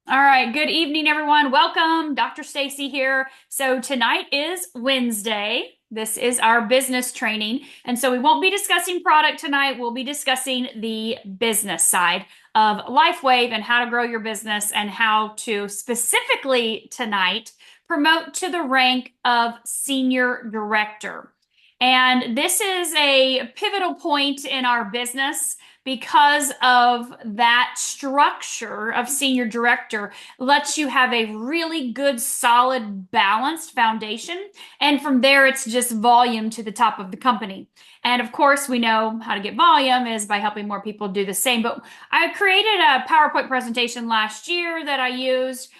All right, good evening, everyone. Welcome. Dr. Stacy here. So tonight is Wednesday. This is our business training. And so we won't be discussing product tonight. We'll be discussing the business side of LifeWave and how to grow your business and how to specifically tonight promote to the rank of senior director. And this is a pivotal point in our business because of that structure of senior director lets you have a really good, solid, balanced foundation. And from there, it's just volume to the top of the company. And of course, we know how to get volume is by helping more people do the same. But I created a PowerPoint presentation last year that I used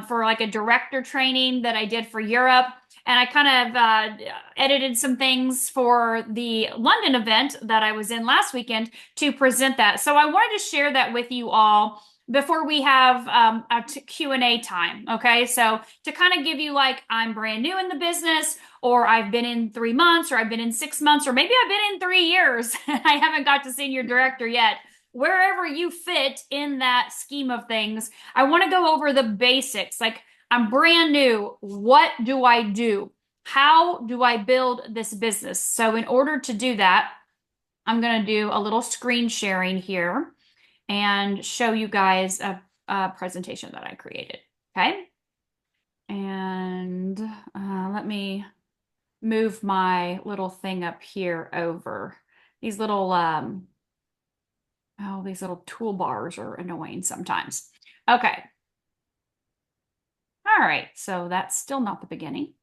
for like a director training that I did for Europe. And I kind of edited some things for the London event that I was in last weekend to present that. So I wanted to share that with you all before we have a Q&A time. Okay. So to kind of give you like, I'm brand new in the business, or I've been in 3 months, or I've been in 6 months, or maybe I've been in 3 years. I haven't got to senior director yet. Wherever you fit in that scheme of things, I want to go over the basics. Like, I'm brand new. What do I do? How do I build this business? So in order to do that, I'm going to do a little screen sharing here and show you guys a presentation that I created. Okay. And let me move my little thing up here over. These little, these little toolbars are annoying sometimes. Okay. All right. So that's still not the beginning.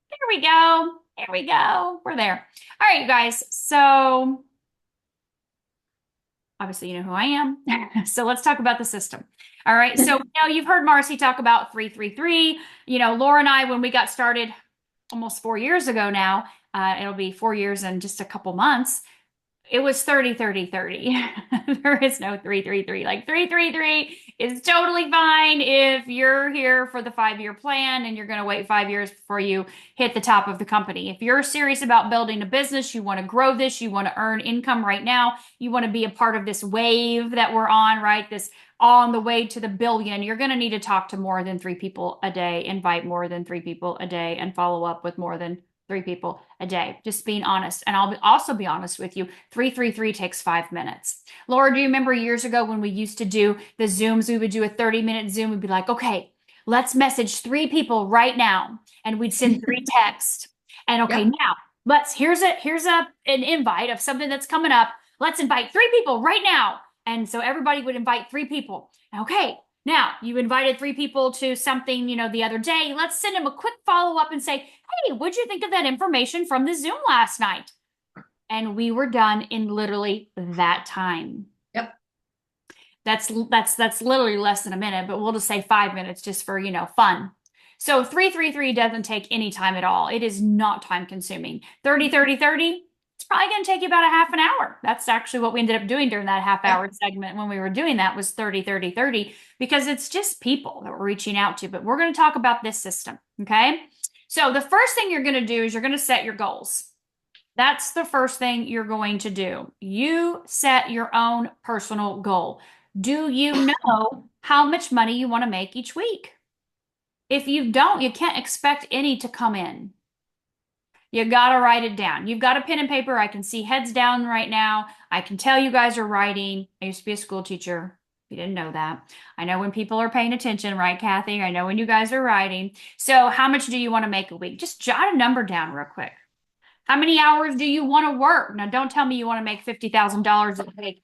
There we go. There we go. We're there. All right, you guys. So obviously you know who I am. So let's talk about the system. All right. So you've heard Marcy talk about 333. Laura and I, when we got started almost 4 years ago now, it'll be 4 years in just a couple months. It was 30, 30, 30. There is no 333. Like 333 is totally fine if you're here for the 5 year plan and you're going to wait 5 years before you hit the top of the company. If you're serious about building a business, you want to grow this, you want to earn income right now, you want to be a part of this wave that we're on, right? This on the way to the billion, you're going to need to talk to more than 3 people a day, invite more than 3 people a day, and follow up with more than 3 people a day. Just being honest. And I'll also be honest with you. 333 takes 5 minutes. Laura, do you remember years ago when we used to do the Zooms? We would do a 30-minute Zoom. We'd be like, okay, let's message 3 people right now. And we'd send 3 texts. And okay, Yep. now here's an invite of something that's coming up. Let's invite 3 people right now. And so everybody would invite 3 people. Okay, now you invited 3 people to something, the other day. Let's send them a quick follow up and say, hey, what'd you think of that information from the Zoom last night? And we were done in literally that time. Yep. That's literally less than a minute, but we'll just say 5 minutes just for, fun. So 333 doesn't take any time at all. It is not time consuming. 30, 30, 30, it's probably going to take you about a half an hour. That's actually what we ended up doing during that half Yep. hour segment when we were doing that was 30, 30, 30, because it's just people that we're reaching out to. But we're going to talk about this system. Okay. So the first thing you're going to do is you're going to set your goals. That's the first thing you're going to do. You set your own personal goal. Do you know how much money you want to make each week? If you don't, you can't expect any to come in. You got to write it down. You've got a pen and paper. I can see heads down right now. I can tell you guys are writing. I used to be a school teacher. You didn't know that. I know when people are paying attention, right, Kathy? I know when you guys are writing. So, how much do you want to make a week? Just jot a number down real quick. How many hours do you want to work? Now, don't tell me you want to make $50,000 a week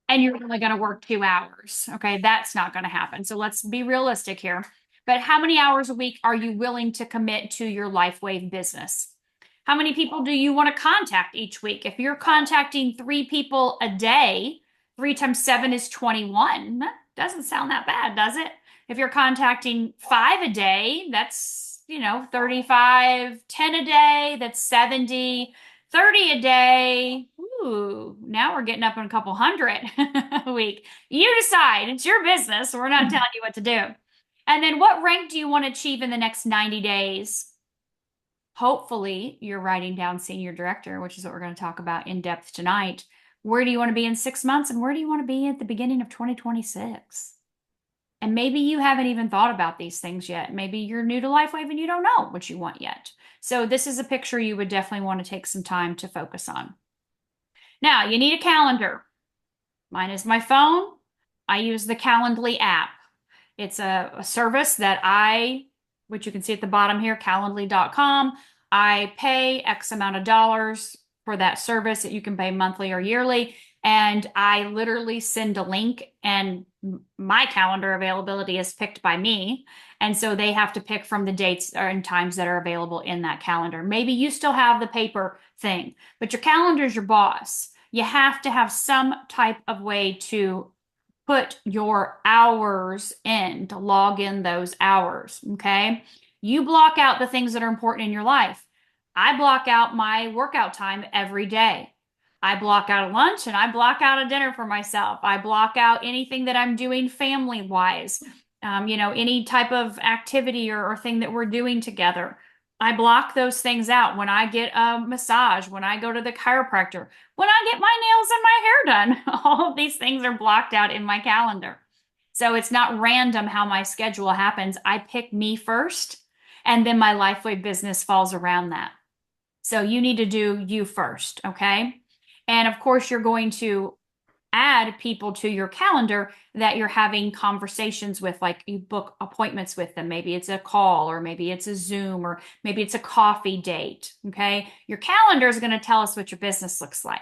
and you're only going to work 2 hours. Okay, that's not going to happen. So let's be realistic here. But how many hours a week are you willing to commit to your LifeWave business? How many people do you want to contact each week? If you're contacting 3 people a day, 3 times 7 is 21. Doesn't sound that bad, does it? If you're contacting 5 a day, that's, 35, 10 a day, that's 70, 30 a day. Ooh, now we're getting up in a couple hundred a week. You decide. It's your business. We're not telling you what to do. And then what rank do you want to achieve in the next 90 days? Hopefully, you're writing down senior director, which is what we're going to talk about in depth tonight. Where do you want to be in 6 months and where do you want to be at the beginning of 2026? And maybe you haven't even thought about these things yet. Maybe you're new to LifeWave and you don't know what you want yet. So this is a picture you would definitely want to take some time to focus on. Now, you need a calendar. Mine is my phone. I use the Calendly app. It's a service that which you can see at the bottom here, calendly.com. I pay X amount of dollars for that service that you can pay monthly or yearly. And I literally send a link, and my calendar availability is picked by me. And so they have to pick from the dates and times that are available in that calendar. Maybe you still have the paper thing, but your calendar is your boss. You have to have some type of way to put your hours in, to log in those hours. Okay. You block out the things that are important in your life. I block out my workout time every day. I block out a lunch and I block out a dinner for myself. I block out anything that I'm doing family wise, any type of activity or thing that we're doing together. I block those things out when I get a massage, when I go to the chiropractor, when I get my nails and my hair done. All of these things are blocked out in my calendar. So it's not random how my schedule happens. I pick me first, and then my LifeWave business falls around that. So you need to do you first, okay? And of course, you're going to add people to your calendar that you're having conversations with, like you book appointments with them. Maybe it's a call, or maybe it's a Zoom, or maybe it's a coffee date. Okay. Your calendar is going to tell us what your business looks like.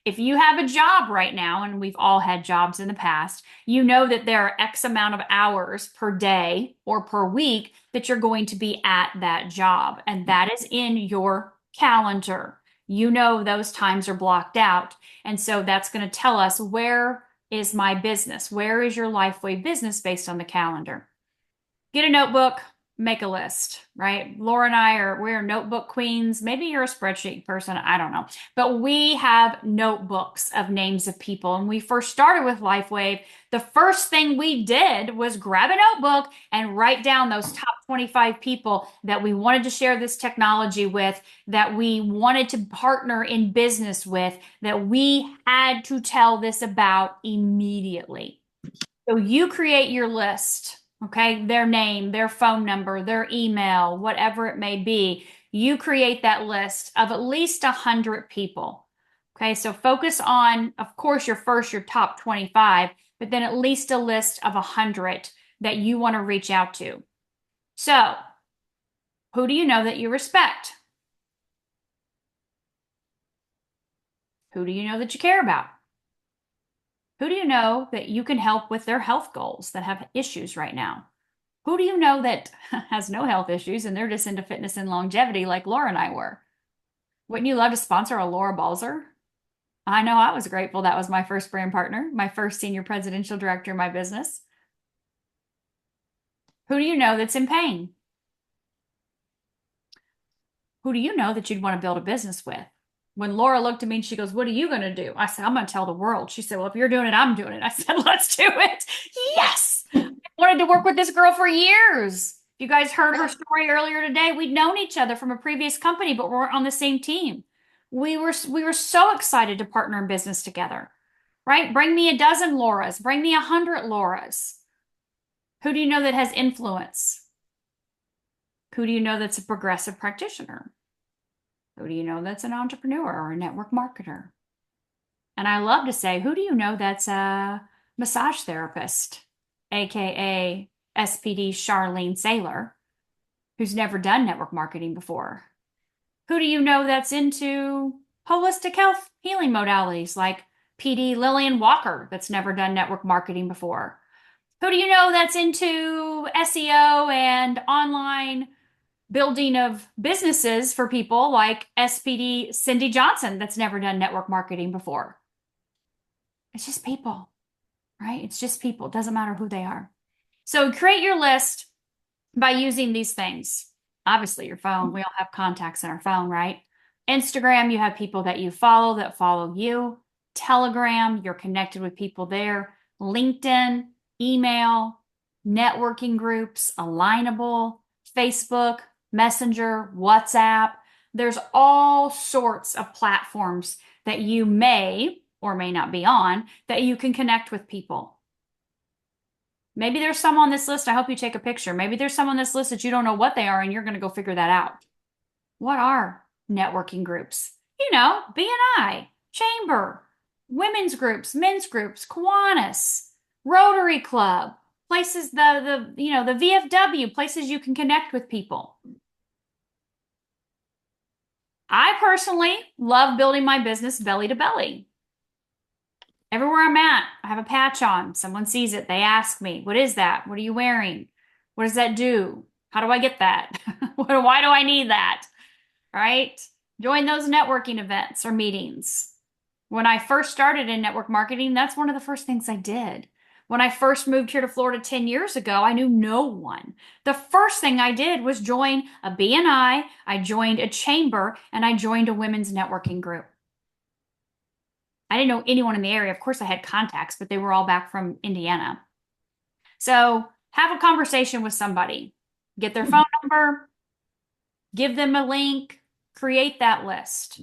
If you have a job right now, and we've all had jobs in the past, you know that there are X amount of hours per day or per week that you're going to be at that job. And that is in your calendar. You know those times are blocked out. And so that's going to tell us, where is my business? Where is your LifeWave business based on the calendar? Get a notebook, make a list, right? Laura and we're notebook queens. Maybe you're a spreadsheet person. I don't know. But we have notebooks of names of people. And we first started with LifeWave. The first thing we did was grab a notebook and write down those top 25 people that we wanted to share this technology with, that we wanted to partner in business with, that we had to tell this about immediately. So you create your list. Okay, their name, their phone number, their email, whatever it may be. You create that list of at least 100 people. Okay, so focus on, of course, your top 25, but then at least a list of 100 that you want to reach out to. So, who do you know that you respect? Who do you know that you care about? Who do you know that you can help with their health goals that have issues right now? Who do you know that has no health issues and they're just into fitness and longevity like Laura and I were? Wouldn't you love to sponsor a Laura Balzer? I know I was grateful that was my first brand partner, my first senior presidential director in my business. Who do you know that's in pain? Who do you know that you'd want to build a business with? When Laura looked at me and she goes, "What are you going to do?" I said, "I'm going to tell the world." She said, "Well, if you're doing it, I'm doing it." I said, "Let's do it." Yes. I wanted to work with this girl for years. You guys heard her story earlier today. We'd known each other from a previous company, but we weren't on the same team. We were so excited to partner in business together, right? Bring me a dozen Lauras, bring me 100 Lauras. Who do you know that has influence? Who do you know that's a progressive practitioner? Who do you know that's an entrepreneur or a network marketer? And I love to say, who do you know that's a massage therapist, aka SPD Charlene Saylor, who's never done network marketing before? Who do you know that's into holistic health healing modalities like PD Lillian Walker, that's never done network marketing before? Who do you know that's into SEO and online building of businesses for people like SPD Cindy Johnson, that's never done network marketing before? It's just people, right? It's just people. It doesn't matter who they are. So create your list by using these things. Obviously, your phone, we all have contacts in our phone, right? Instagram, you have people that you follow that follow you. Telegram, you're connected with people there. LinkedIn, email, networking groups, Alignable, Facebook, Messenger, WhatsApp. There's all sorts of platforms that you may or may not be on that you can connect with people. Maybe there's some on this list. I hope you take a picture. Maybe there's some on this list that you don't know what they are and you're going to go figure that out. What are networking groups? BNI, Chamber, women's groups, men's groups, Kiwanis, Rotary Club, places the VFW, places you can connect with people. I personally love building my business belly to belly. Everywhere I'm at, I have a patch on. Someone sees it. They ask me, what is that? What are you wearing? What does that do? How do I get that? Why do I need that? Right? Join those networking events or meetings. When I first started in network marketing, that's one of the first things I did. When I first moved here to Florida 10 years ago, I knew no one. The first thing I did was join a BNI, I joined a chamber, and I joined a women's networking group. I didn't know anyone in the area. Of course, I had contacts, but they were all back from Indiana. So have a conversation with somebody, get their phone number, give them a link, create that list.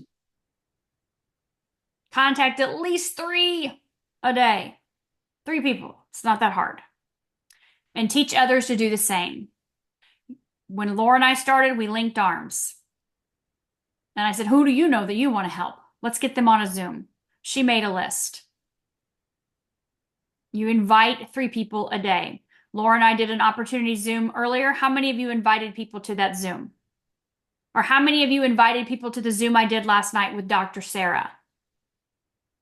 Contact at least 3 a day. 3 people. It's not that hard. And teach others to do the same. When Laura and I started, we linked arms. And I said, who do you know that you want to help? Let's get them on a Zoom. She made a list. You invite 3 people a day. Laura and I did an opportunity Zoom earlier. How many of you invited people to that Zoom? Or how many of you invited people to the Zoom I did last night with Dr. Sarah?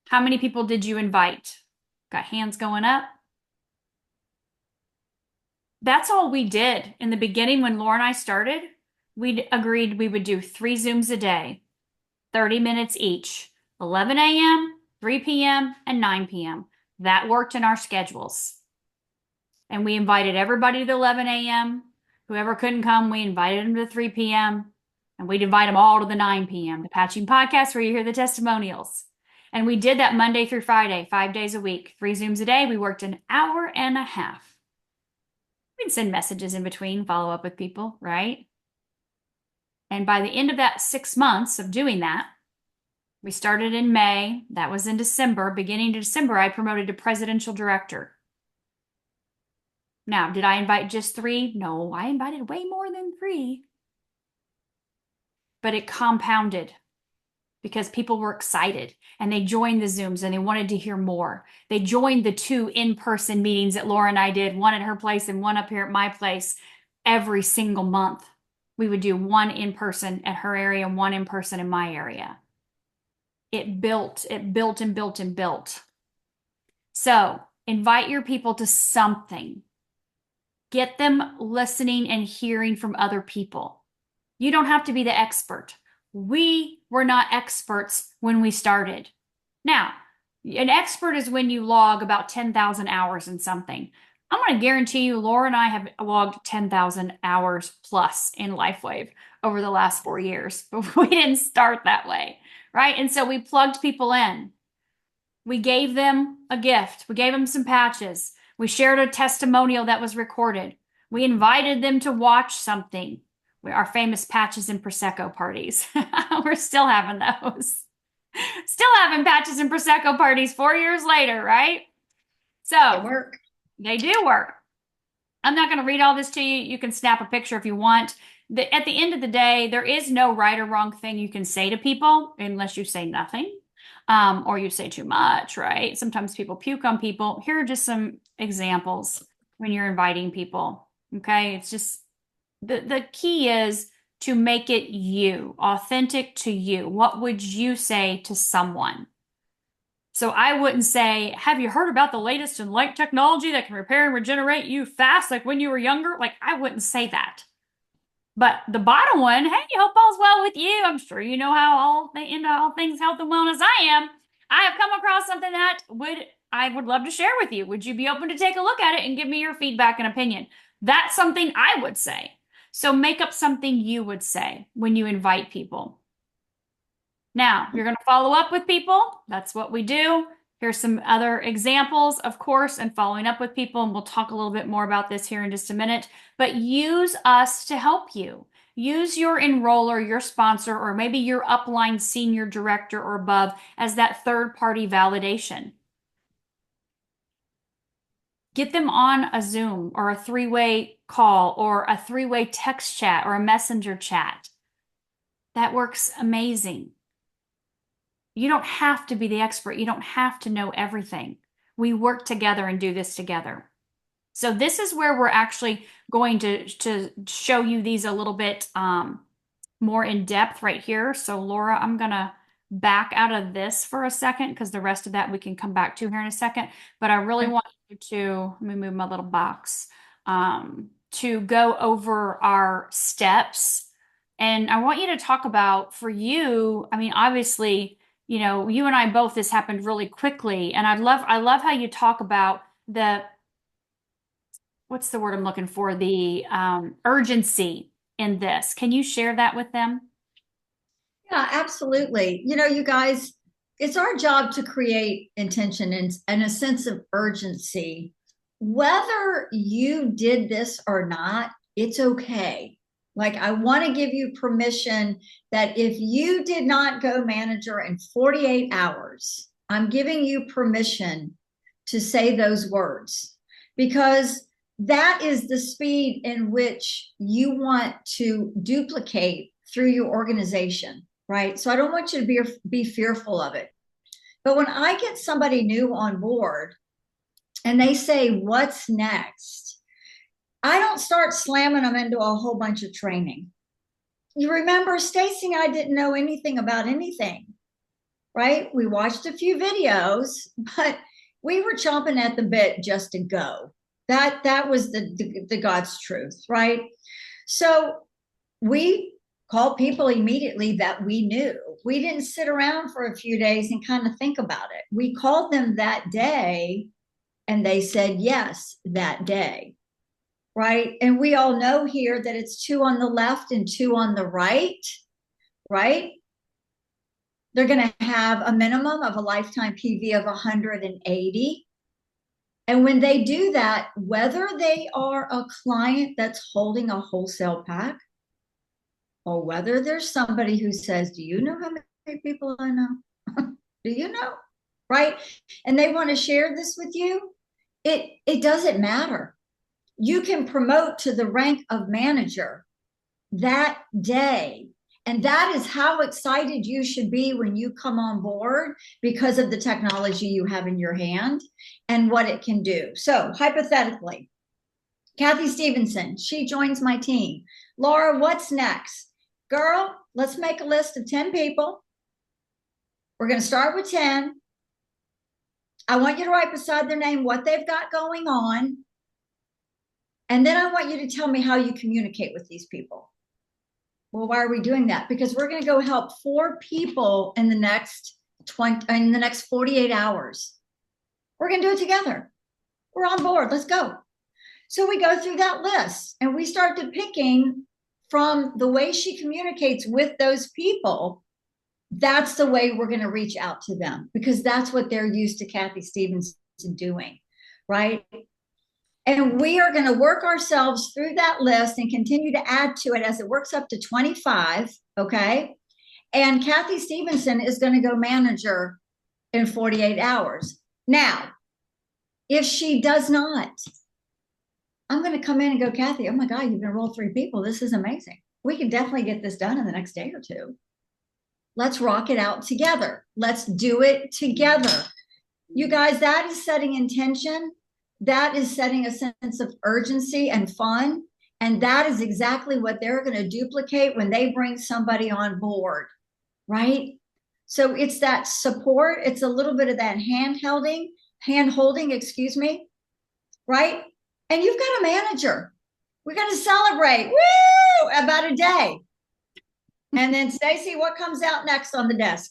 How many people did you invite? Got hands going up? That's all we did in the beginning when Laura and I started. We agreed we would do 3 Zooms a day, 30 minutes each, 11 a.m., 3 p.m., and 9 p.m. That worked in our schedules. And we invited everybody to the 11 a.m. Whoever couldn't come, we invited them to the 3 p.m. And we'd invite them all to the 9 p.m., the Patching Podcast, where you hear the testimonials. And we did that Monday through Friday, 5 days a week, 3 Zooms a day. We worked an hour and a half. We'd send messages in between, follow up with people, right? And by the end of that 6 months of doing that, we started in May. That was in December. Beginning of December, I promoted to presidential director. Now, did I invite just 3? No, I invited way more than 3. But it compounded because people were excited and they joined the Zooms and they wanted to hear more. They joined the 2 in-person meetings that Laura and I did, one at her place and one up here at my place, every single month. We would do 1 in-person at her area and 1 in-person in my area. It built and built and built. So invite your people to something. Get them listening and hearing from other people. You don't have to be the expert. We were not experts when we started. Now, an expert is when you log about 10,000 hours in something. I'm going to guarantee you, Laura and I have logged 10,000 hours plus in LifeWave over the last 4 years, but we didn't start that way, right? And so we plugged people in. We gave them a gift. We gave them some patches. We shared a testimonial that was recorded. We invited them to watch something. Our famous patches and Prosecco parties. We're still having those. Still having patches and Prosecco parties 4 years later, right? So They work. They do work. I'm not going to read all this to you. You can snap a picture if you want. At the end of the day, there is no right or wrong thing you can say to people unless you say nothing, or you say too much, right? Sometimes people puke on people. Here are just some examples when you're inviting people. Okay, it's just the key is to make it you, authentic to you. What would you say to someone? So I wouldn't say, have you heard about the latest in light technology that can repair and regenerate you fast, like when you were younger? Like, I wouldn't say that. But the bottom one, hey, hope all's well with you. I'm sure you know how all into all things health and wellness I am. I have come across something that I would love to share with you. Would you be open to take a look at it and give me your feedback and opinion? That's something I would say. So make up something you would say when you invite people. Now, you're going to follow up with people. That's what we do. Here's some other examples, of course, and following up with people, and we'll talk a little bit more about this here in just a minute. But use us to help you. Use your enroller, your sponsor, or maybe your upline senior director or above as that third-party validation. Get them on a Zoom or a three-way call or a three-way text chat or a messenger chat. That works amazing. You don't have to be the expert. You don't have to know everything. We work together and do this together. So this is where we're actually going to show you these a little bit more in depth right here. So Laura, I'm gonna back out of this for a second because the rest of that we can come back to here in a second. But I really want you to, let me move my little box, to go over our steps. And I want you to talk about for you, I mean, obviously, you know, you and I both, this happened really quickly. And I love how you talk about the, what's the word I'm looking for? The urgency in this. Can you share that with them? Yeah, absolutely. You know, you guys, it's our job to create intention and a sense of urgency. Whether you did this or not, it's okay. Like, I want to give you permission that if you did not go manager in 48 hours, I'm giving you permission to say those words because that is the speed in which you want to duplicate through your organization, right? So I don't want you to be fearful of it. But when I get somebody new on board and they say, "What's next?" I don't start slamming them into a whole bunch of training. You remember Stacy and I didn't know anything about anything, right? We watched a few videos, but we were chomping at the bit just to go. That was the God's truth, right? So we called people immediately that we knew. We didn't sit around for a few days and kind of think about it. We called them that day and they said yes that day, right? And we all know here that it's two on the left and two on the right, right? They're going to have a minimum of a lifetime PV of 180. And when they do that, whether they are a client that's holding a wholesale pack or whether there's somebody who says, "Do you know how many people I know?" Do you know? Right? And they want to share this with you, it doesn't matter. You can promote to the rank of manager that day. And that is how excited you should be when you come on board because of the technology you have in your hand and what it can do. So, hypothetically, Kathy Stevenson, she joins my team. Laura, what's next? Girl, let's make a list of 10 people. We're going to start with 10. I want you to write beside their name what they've got going on. And then I want you to tell me how you communicate with these people. Well, why are we doing that? Because we're going to go help 4 people in the next 48 hours. We're going to do it together. We're on board. Let's go. So we go through that list and we start to picking from the way she communicates with those people. That's the way we're going to reach out to them because that's what they're used to Kathy Stevenson doing, right? And we are going to work ourselves through that list and continue to add to it as it works up to 25. Okay. And Kathy Stevenson is going to go manager in 48 hours. Now, if she does not, I'm going to come in and go, "Kathy, oh my God, you've enrolled 3 people. This is amazing. We can definitely get this done in the next day or 2. Let's rock it out together. Let's do it together." You guys, that is setting intention. That is setting a sense of urgency and fun. And that is exactly what they're going to duplicate when they bring somebody on board, right? So it's that support. It's a little bit of that hand holding, excuse me, right? And you've got a manager. We're going to celebrate, woo, about a day. And then Stacy, what comes out next on the desk?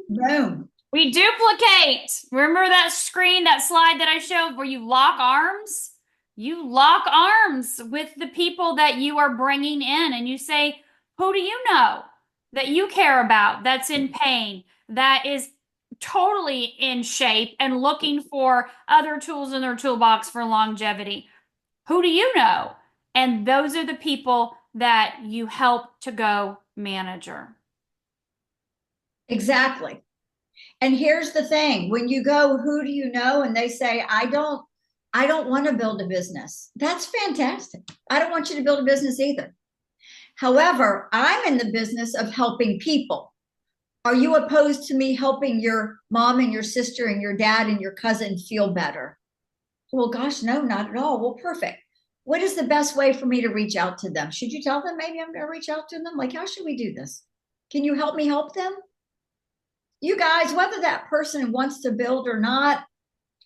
Boom. We duplicate. Remember that screen, that slide that I showed where you lock arms? You lock arms with the people that you are bringing in and you say, "Who do you know that you care about that's in pain, that is totally in shape and looking for other tools in their toolbox for longevity? Who do you know?" And those are the people that you help to go manager. Exactly. And here's the thing, when you go, "Who do you know?" and they say, "I don't I don't want to build a business. That's fantastic. I don't want you to build a business either. However, I'm in the business of helping people. Are you opposed to me helping your mom and your sister and your dad and your cousin feel better? Well, gosh, no, not at all. Well, perfect. What is the best way for me to reach out to them? Should you tell them maybe I'm going to reach out to them? Like, how should we do this? Can you help me help them? You guys, whether that person wants to build or not,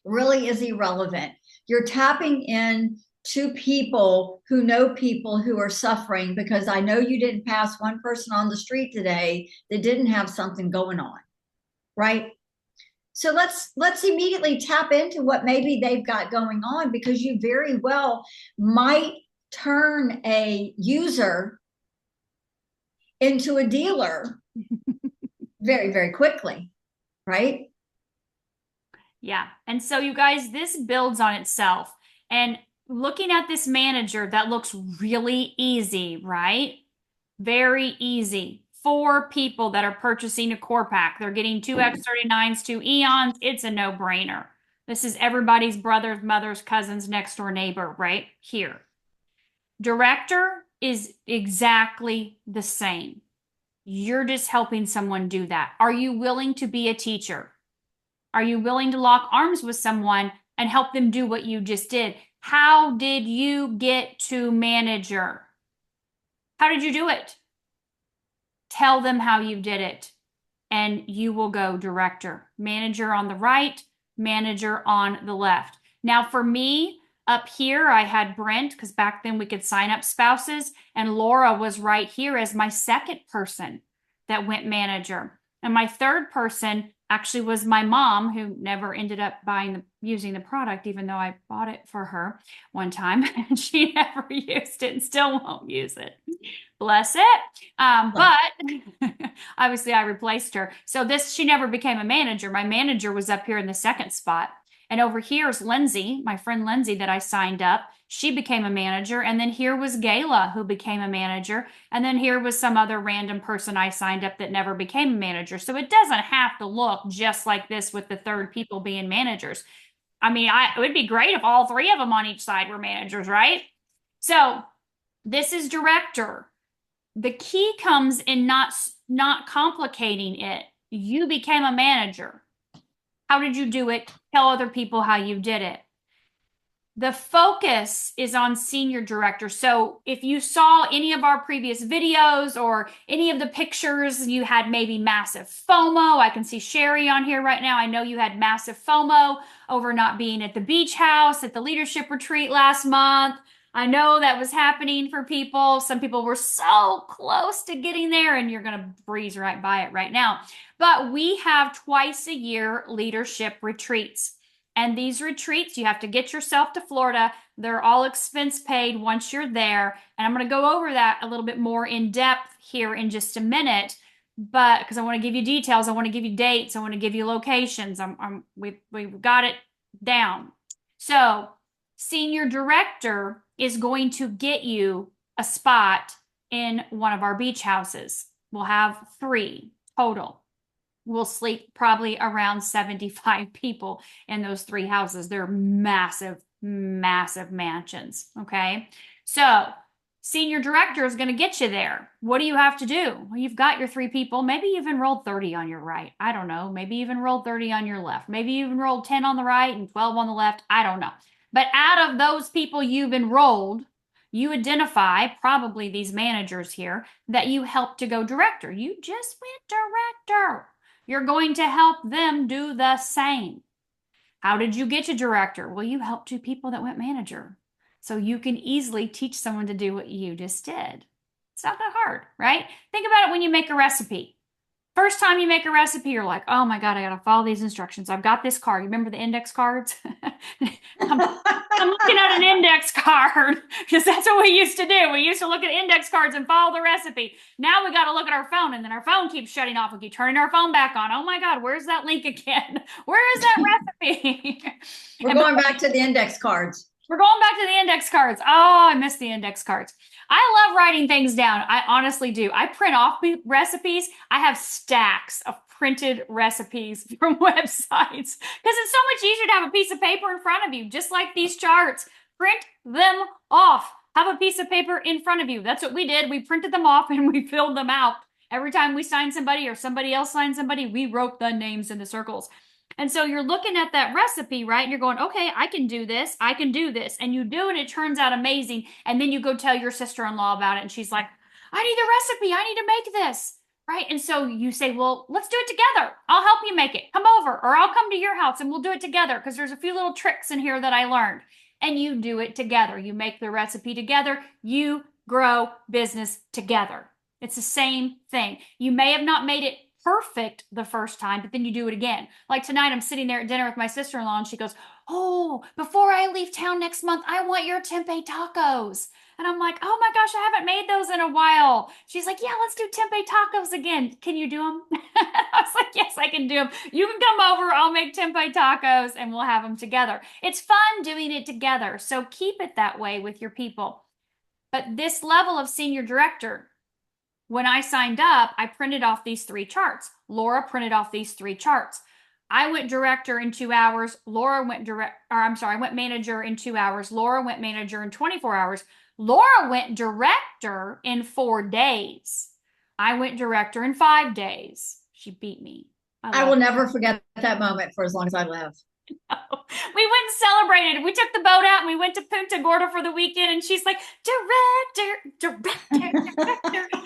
really is irrelevant. You're tapping in to people who are suffering, because I know you didn't pass one person on the street today that didn't have something going on, right? So let's immediately tap into what maybe they've got going on, because you very well might turn a user into a dealer very, very quickly, right? Yeah. And so you guys, this builds on itself. And looking at this manager, that looks really easy, right? Very easy. 4 people that are purchasing a core pack. They're getting 2 X39s, 2 Eons. It's a no-brainer. This is everybody's brother's, mother's, cousin's next door neighbor right here. Director is exactly the same. You're just helping someone do that. Are you willing to be a teacher? Are you willing to lock arms with someone and help them do what you just did? How did you get to manager? How did you do it? Tell them how you did it, and you will go director. Manager on the right, manager on the left. Now, for me, up here, I had Brent, because back then we could sign up spouses, and Laura was right here as my second person that went manager. And my third person actually was my mom, who never ended up using the product, even though I bought it for her one time, and she never used it and still won't use it. Bless it. But obviously I replaced her. So she never became a manager. My manager was up here in the second spot. And over here is Lindsay, my friend Lindsay that I signed up. She became a manager. And then here was Gayla, who became a manager. And then here was some other random person I signed up that never became a manager. So it doesn't have to look just like this with the third people being managers. I mean, it would be great if all 3 of them on each side were managers, right? So this is director. The key comes in not complicating it. You became a manager. How did you do it? Tell other people how you did it. The focus is on senior director. So if you saw any of our previous videos or any of the pictures, you had maybe massive FOMO. I can see Sherry on here right now. I know you had massive FOMO over not being at the beach house at the leadership retreat last month. I know that was happening for people. Some people were so close to getting there, and you're going to breeze right by it right now. But we have twice a year leadership retreats. And these retreats, you have to get yourself to Florida. They're all expense paid once you're there. And I'm going to go over that a little bit more in depth here in just a minute. But because I want to give you details, I want to give you dates, I want to give you locations. We've got it down. So senior director is going to get you a spot in one of our beach houses. We'll have 3 total. We'll sleep probably around 75 people in those 3 houses. They're massive, massive mansions. Okay. So senior director is going to get you there. What do you have to do? Well, you've got your 3 people. Maybe you've enrolled 30 on your right. I don't know. Maybe you've enrolled 30 on your left. Maybe you've enrolled 10 on the right and 12 on the left. I don't know. But out of those people you've enrolled, you identify, probably these managers here, that you helped to go director. You just went director. You're going to help them do the same. How did you get to director? Well, you helped 2 people that went manager. So you can easily teach someone to do what you just did. It's not that hard, right? Think about it when you make a recipe. First time you make a recipe, you're like, oh my God, I got to follow these instructions. I've got this card. You remember the index cards? I'm looking at an index card because that's what we used to do. We used to look at index cards and follow the recipe. Now we got to look at our phone, and then our phone keeps shutting off. We keep turning our phone back on. Oh my God, where's that link again? Where is that recipe? We're going back to the index cards. We're going back to the index cards. Oh, I miss the index cards. I love writing things down. I honestly do. I print off recipes. I have stacks of printed recipes from websites because it's so much easier to have a piece of paper in front of you, just like these charts. Print them off. Have a piece of paper in front of you. That's what we did. We printed them off and we filled them out. Every time we signed somebody or somebody else signed somebody, we wrote the names in the circles. And so you're looking at that recipe, right? And you're going, okay, I can do this. I can do this. And you do it. It turns out amazing. And then you go tell your sister-in-law about it. And she's like, I need the recipe. I need to make this. Right. And so you say, well, let's do it together. I'll help you make it. Come over, or I'll come to your house and we'll do it together because there's a few little tricks in here that I learned. And you do it together. You make the recipe together. You grow business together. It's the same thing. You may have not made it perfect the first time, but then you do it again. Like tonight, I'm sitting there at dinner with my sister-in-law and she goes, oh, before I leave town next month, I want your tempeh tacos. And I'm like, oh my gosh, I haven't made those in a while. She's like, yeah, let's do tempeh tacos again. Can you do them? I was like, yes, I can do them. You can come over. I'll make tempeh tacos and we'll have them together. It's fun doing it together. So keep it that way with your people. But this level of senior director, when I signed up, I printed off these 3 charts. Laura printed off these 3 charts. I went director in 2 hours. Laura went I went manager in 2 hours. Laura went manager in 24 hours. Laura went director in 4 days. I went director in 5 days. She beat me. I will never forget that moment for as long as I live. We went and celebrated. We took the boat out and we went to Punta Gorda for the weekend. And she's like, director.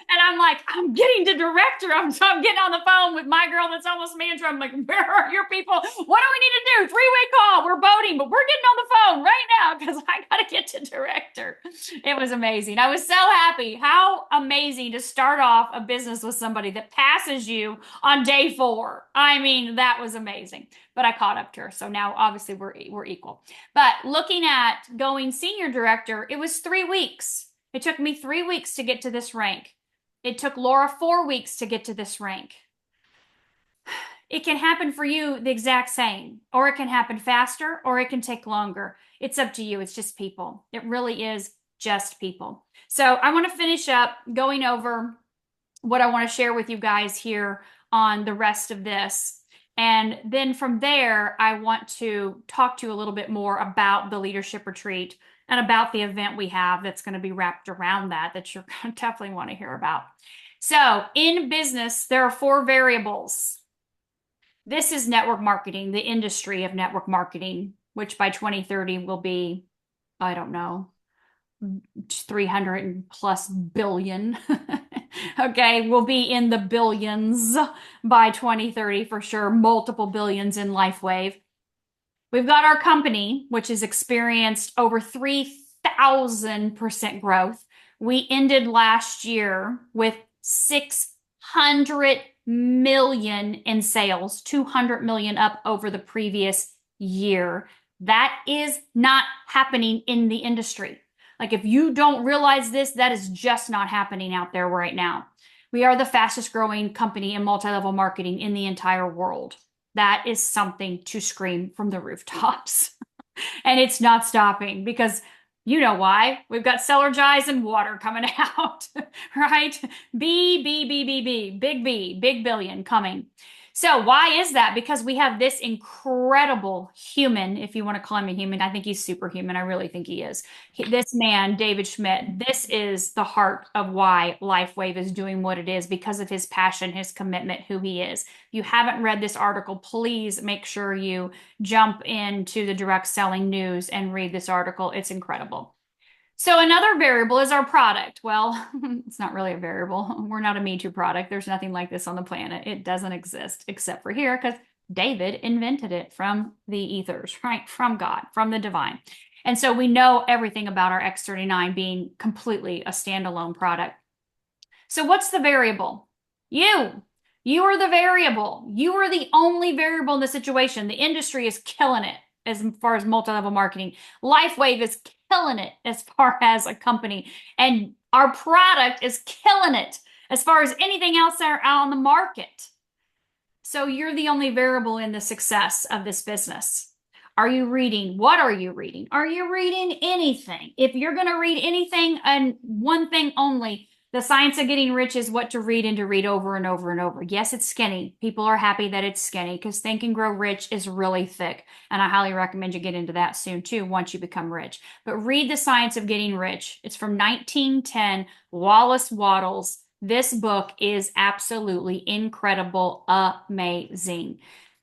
And I'm like, I'm getting to director. So I'm getting on the phone with my girl that's almost manager. I'm like, where are your people? What do we need to do? 3-way call. We're boating, but we're getting on the phone right now because I got to get to director. It was amazing. I was so happy. How amazing to start off a business with somebody that passes you on day 4. I mean, that was amazing. But I caught up to her. So now obviously we're equal. But looking at going senior director, it was 3 weeks. It took me 3 weeks to get to this rank. It took Laura 4 weeks to get to this rank. It can happen for you the exact same, or it can happen faster, or it can take longer. It's up to you. It's just people. It really is just people. So I want to finish up going over what I want to share with you guys here on the rest of this. And then from there, I want to talk to you a little bit more about the leadership retreat and about the event we have that's going to be wrapped around that you're going to definitely want to hear about. So in business, there are 4 variables. This is network marketing, the industry of network marketing, which by 2030 will be, I don't know, 300 plus billion. Okay, we'll be in the billions by 2030 for sure, multiple billions in LifeWave. We've got our company, which has experienced over 3,000% growth. We ended last year with 600 million in sales, 200 million up over the previous year. That is not happening in the industry. Like if you don't realize this, that is just not happening out there right now. We are the fastest growing company in multi-level marketing in the entire world. That is something to scream from the rooftops. And it's not stopping because you know why. We've got Cellergize and water coming out, right? Big billion coming. So why is that? Because we have this incredible human, if you want to call him a human. I think he's superhuman. I really think he is. This man, David Schmidt, this is the heart of why LifeWave is doing what it is, because of his passion, his commitment, who he is. If you haven't read this article, please make sure you jump into the Direct Selling News and read this article. It's incredible. So another variable is our product. Well, it's not really a variable. We're not a Me Too product. There's nothing like this on the planet. It doesn't exist except for here because David invented it from the ethers, right? From God, from the divine. And so we know everything about our X39 being completely a standalone product. So what's the variable? You. You are the variable. You are the only variable in the situation. The industry is killing it as far as multi-level marketing. LifeWave is killing it as far as a company. And our product is killing it as far as anything else out on the market. So you're the only variable in the success of this business. Are you reading? What are you reading? Are you reading anything? If you're going to read anything and one thing only, The Science of Getting Rich is what to read and to read over and over and over. Yes, it's skinny. People are happy that it's skinny because Think and Grow Rich is really thick. And I highly recommend you get into that soon too once you become rich. But read The Science of Getting Rich. It's from 1910, Wallace Wattles. This book is absolutely incredible, amazing.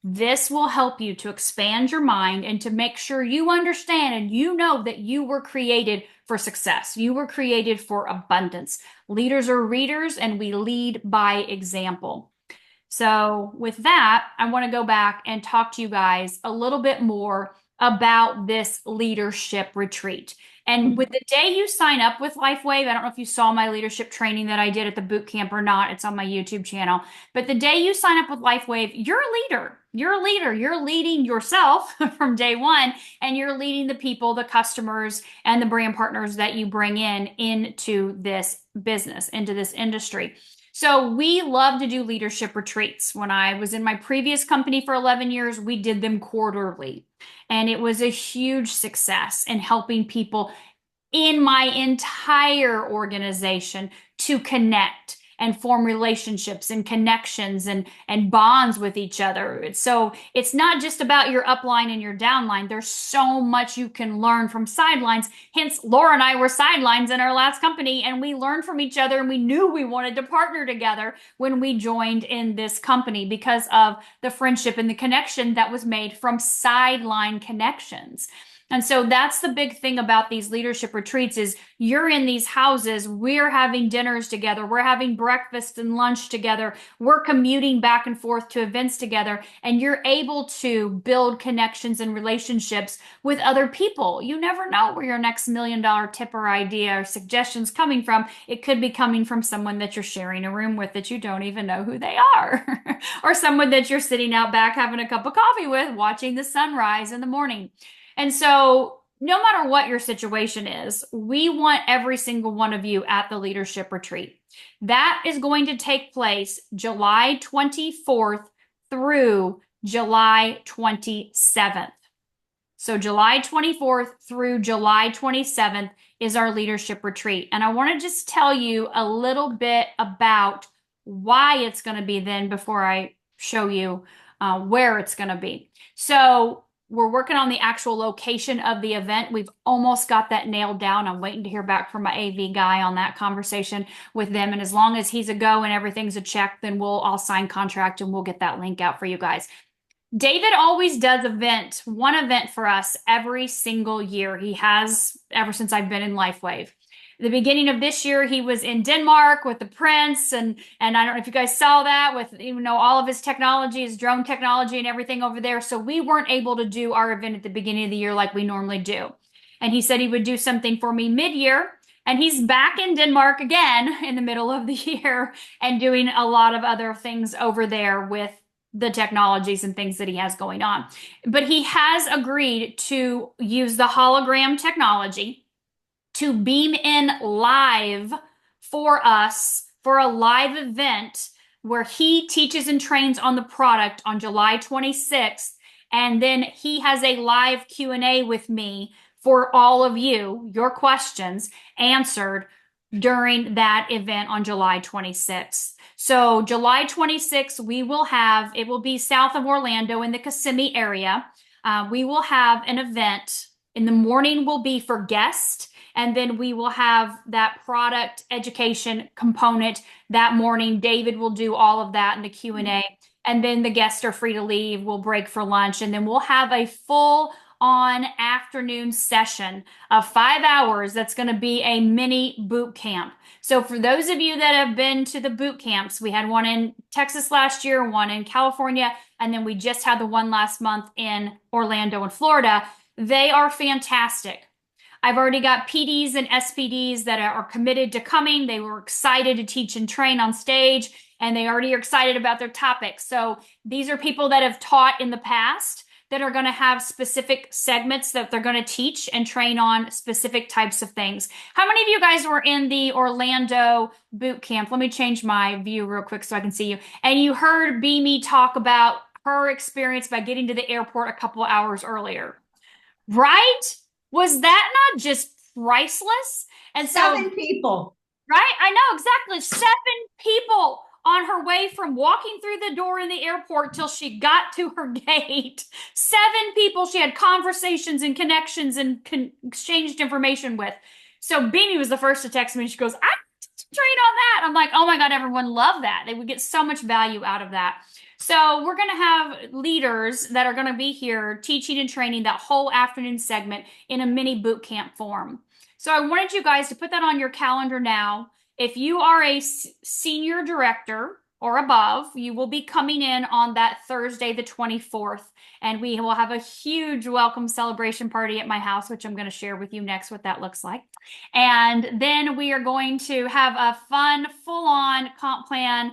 This will help you to expand your mind and to make sure you understand and you know that you were created for success. You were created for abundance. Leaders are readers, and we lead by example. So, with that, I want to go back and talk to you guys a little bit more about this leadership retreat. And with the day you sign up with LifeWave, I don't know if you saw my leadership training that I did at the boot camp or not. It's on my YouTube channel. But the day you sign up with LifeWave, you're a leader. You're a leader. You're leading yourself from day one, and you're leading the people, the customers, and the brand partners that you bring in into this business, into this industry. So we love to do leadership retreats. When I was in my previous company for 11 years, we did them quarterly. And it was a huge success in helping people in my entire organization to connect and form relationships and connections and bonds with each other. So it's not just about your upline and your downline. There's so much you can learn from sidelines. Hence, Laura and I were sidelines in our last company, and we learned from each other, and we knew we wanted to partner together when we joined in this company because of the friendship and the connection that was made from sideline connections. And so that's the big thing about these leadership retreats is you're in these houses, we're having dinners together, we're having breakfast and lunch together, we're commuting back and forth to events together, and you're able to build connections and relationships with other people. You never know where your next $1 million tip or idea or suggestion's coming from. It could be coming from someone that you're sharing a room with that you don't even know who they are, or someone that you're sitting out back having a cup of coffee with, watching the sunrise in the morning. And so, no matter what your situation is, we want every single one of you at the leadership retreat. That is going to take place July 24th through July 27th. So, July 24th through July 27th is our leadership retreat. And I want to just tell you a little bit about why it's going to be then before I show you where it's going to be. So, we're working on the actual location of the event. We've almost got that nailed down. I'm waiting to hear back from my AV guy on that conversation with them. And as long as he's a go and everything's a check, then we'll all sign contract and we'll get that link out for you guys. David always does one event for us every single year. He has ever since I've been in LifeWave. The beginning of this year, he was in Denmark with the prince, and I don't know if you guys saw that with all of his technology, his drone technology and everything over there. So we weren't able to do our event at the beginning of the year like we normally do. And he said he would do something for me mid-year, and he's back in Denmark again in the middle of the year and doing a lot of other things over there with the technologies and things that he has going on. But he has agreed to use the hologram technology to beam in live for us for a live event where he teaches and trains on the product on July 26th. And then he has a live Q&A with me for all of you, your questions answered during that event on July 26th. So July 26th, it will be south of Orlando in the Kissimmee area. We will have an event. In the morning will be for guests. And then we will have that product education component that morning. David will do all of that in the Q&A. And then the guests are free to leave. We'll break for lunch. And then we'll have a full-on afternoon session of 5 hours that's going to be a mini boot camp. So for those of you that have been to the boot camps, we had one in Texas last year, one in California, and then we just had the one last month in Orlando and Florida. They are fantastic. I've already got PDs and SPDs that are committed to coming. They were excited to teach and train on stage, and they already are excited about their topics. So these are people that have taught in the past that are going to have specific segments that they're going to teach and train on specific types of things. How many of you guys were in the Orlando boot camp? Let me change my view real quick so I can see you. And you heard Beamy talk about her experience by getting to the airport a couple of hours earlier. Right? Was that not just priceless? And so, 7 people. right? I know exactly. 7 people on her way from walking through the door in the airport till she got to her gate. 7 people she had conversations and connections and exchanged information with. So Beanie was the first to text me. She goes, I train on that. I'm like, oh my God, everyone loved that. They would get so much value out of that. So we're going to have leaders that are going to be here teaching and training that whole afternoon segment in a mini boot camp form. So I wanted you guys to put that on your calendar now. If you are a senior director or above, you will be coming in on that Thursday, the 24th, and we will have a huge welcome celebration party at my house, which I'm going to share with you next what that looks like. And then we are going to have a fun, full-on comp plan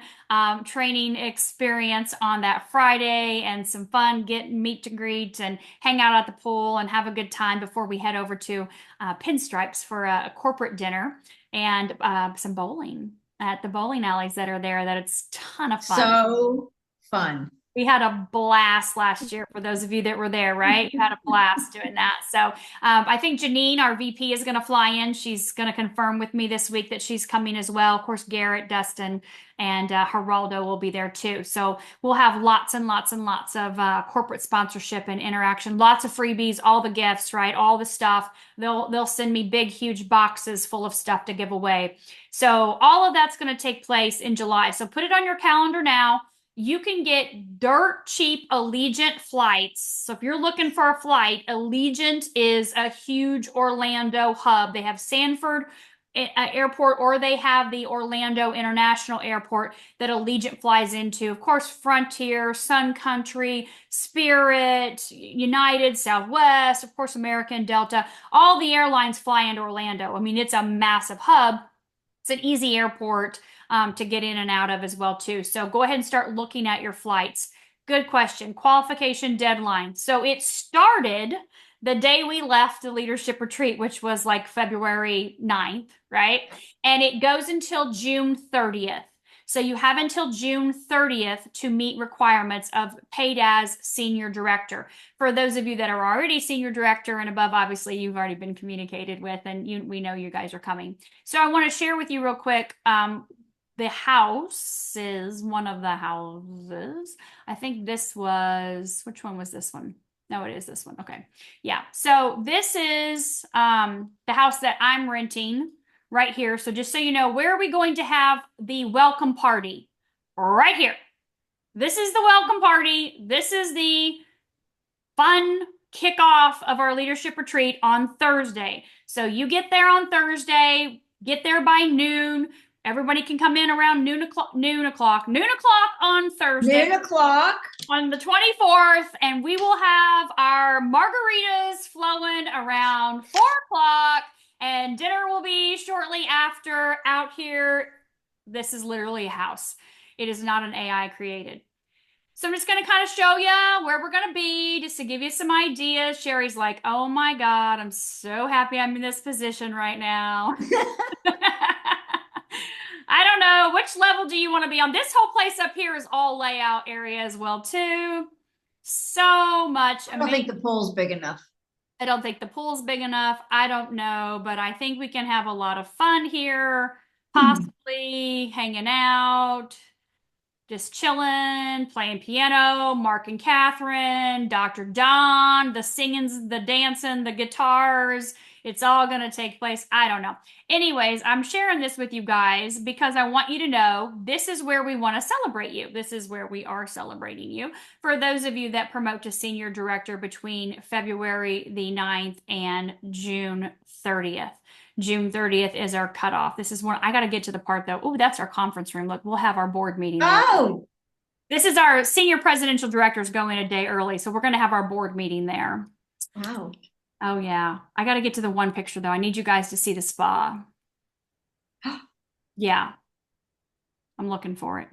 training experience on that Friday and some fun meet to greet and hang out at the pool and have a good time before we head over to Pinstripes for a corporate dinner and some bowling at the bowling alleys that are there. That it's a ton of fun. So fun. We had a blast last year for those of you that were there, right? You had a blast doing that. So I think Janine, our VP, is going to fly in. She's going to confirm with me this week that she's coming as well. Of course, Garrett, Dustin, and Geraldo will be there too. So we'll have lots and lots and lots of corporate sponsorship and interaction, lots of freebies, all the gifts, right? All the stuff. They'll send me big, huge boxes full of stuff to give away. So all of that's going to take place in July. So put it on your calendar now. You can get dirt cheap Allegiant flights. So if you're looking for a flight, Allegiant is a huge Orlando hub. They have Sanford Airport, or they have the Orlando International Airport that Allegiant flies into. Of course, Frontier, Sun Country, Spirit, United, Southwest, of course, American, Delta. All the airlines fly into Orlando. I mean, it's a massive hub. It's an easy airport to get in and out of as well too. So go ahead and start looking at your flights. Good question. Qualification deadline. So it started the day we left the leadership retreat, which was like February 9th, right? And it goes until June 30th. So you have until June 30th to meet requirements of paid as senior director. For those of you that are already senior director and above, obviously you've already been communicated with and we know you guys are coming. So I want to share with you real quick. The house is one of the houses. I think this was, which one was this one? No, it is this one. Okay. Yeah. So this is the house that I'm renting right here. So just so you know, where are we going to have the welcome party? Right here. This is the welcome party. This is the fun kickoff of our leadership retreat on Thursday. So you get there on Thursday, get there by noon. Everybody can come in around noon o'clock on Thursday. Noon o'clock. On the 24th, and we will have our margaritas flowing around 4 o'clock, and dinner will be shortly after out here. This is literally a house. It is not an AI created. So I'm just going to kind of show you where we're going to be, just to give you some ideas. Sherry's like, oh my God, I'm so happy I'm in this position right now. I don't know. Which level do you want to be on? This whole place up here is all layout area as well, too. So much. I don't think the pool's big enough. I don't think the pool's big enough. I don't know, but I think we can have a lot of fun here, possibly hanging out, just chilling, playing piano, Mark and Catherine, Dr. Don, the singing, the dancing, the guitars. It's all going to take place. I don't know. Anyways, I'm sharing this with you guys because I want you to know this is where we want to celebrate you. This is where we are celebrating you. For those of you that promote to senior director between February the 9th and June 30th. June 30th is our cutoff. This is one, I got to get to the part though. Oh, that's our conference room. Look, we'll have our board meeting there. Oh, this is our senior presidential directors going a day early. So we're going to have our board meeting there. wow. Oh yeah. I got to get to the one picture though. I need you guys to see the spa. Yeah. I'm looking for it.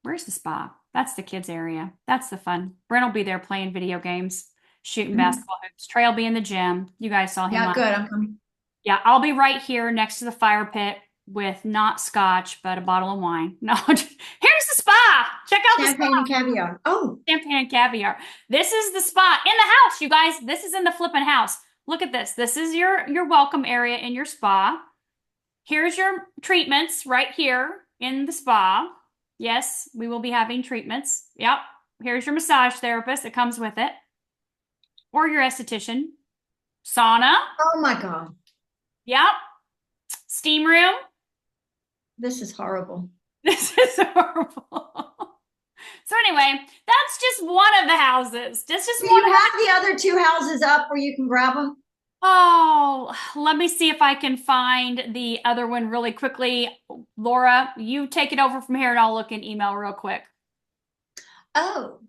Where's the spa? That's the kids area. That's the fun. Brent will be there playing video games, shooting basketball hoops. Trey will be in the gym. You guys saw him. Yeah, good. I'm coming. Yeah, I'll be right here next to the fire pit. with not scotch, but a bottle of wine. No, here's the spa. Check out the Champagne and spa. caviar. Oh, Champagne and caviar. This is the spa in the house, you guys. This is in the flippin' house. Look at this. This is your welcome area in your spa. Here's your treatments right here in the spa. Yes, we will be having treatments. Yep. Here's your massage therapist that comes with it, or your esthetician. Sauna. oh my God. Yep. Steam room. This is horrible. This is horrible. So anyway, that's just one of the houses. That's just Do one. you have the other two houses up where you can grab them? Oh, let me see if I can find the other one really quickly. Laura, you take it over from here and I'll look in email real quick. Oh,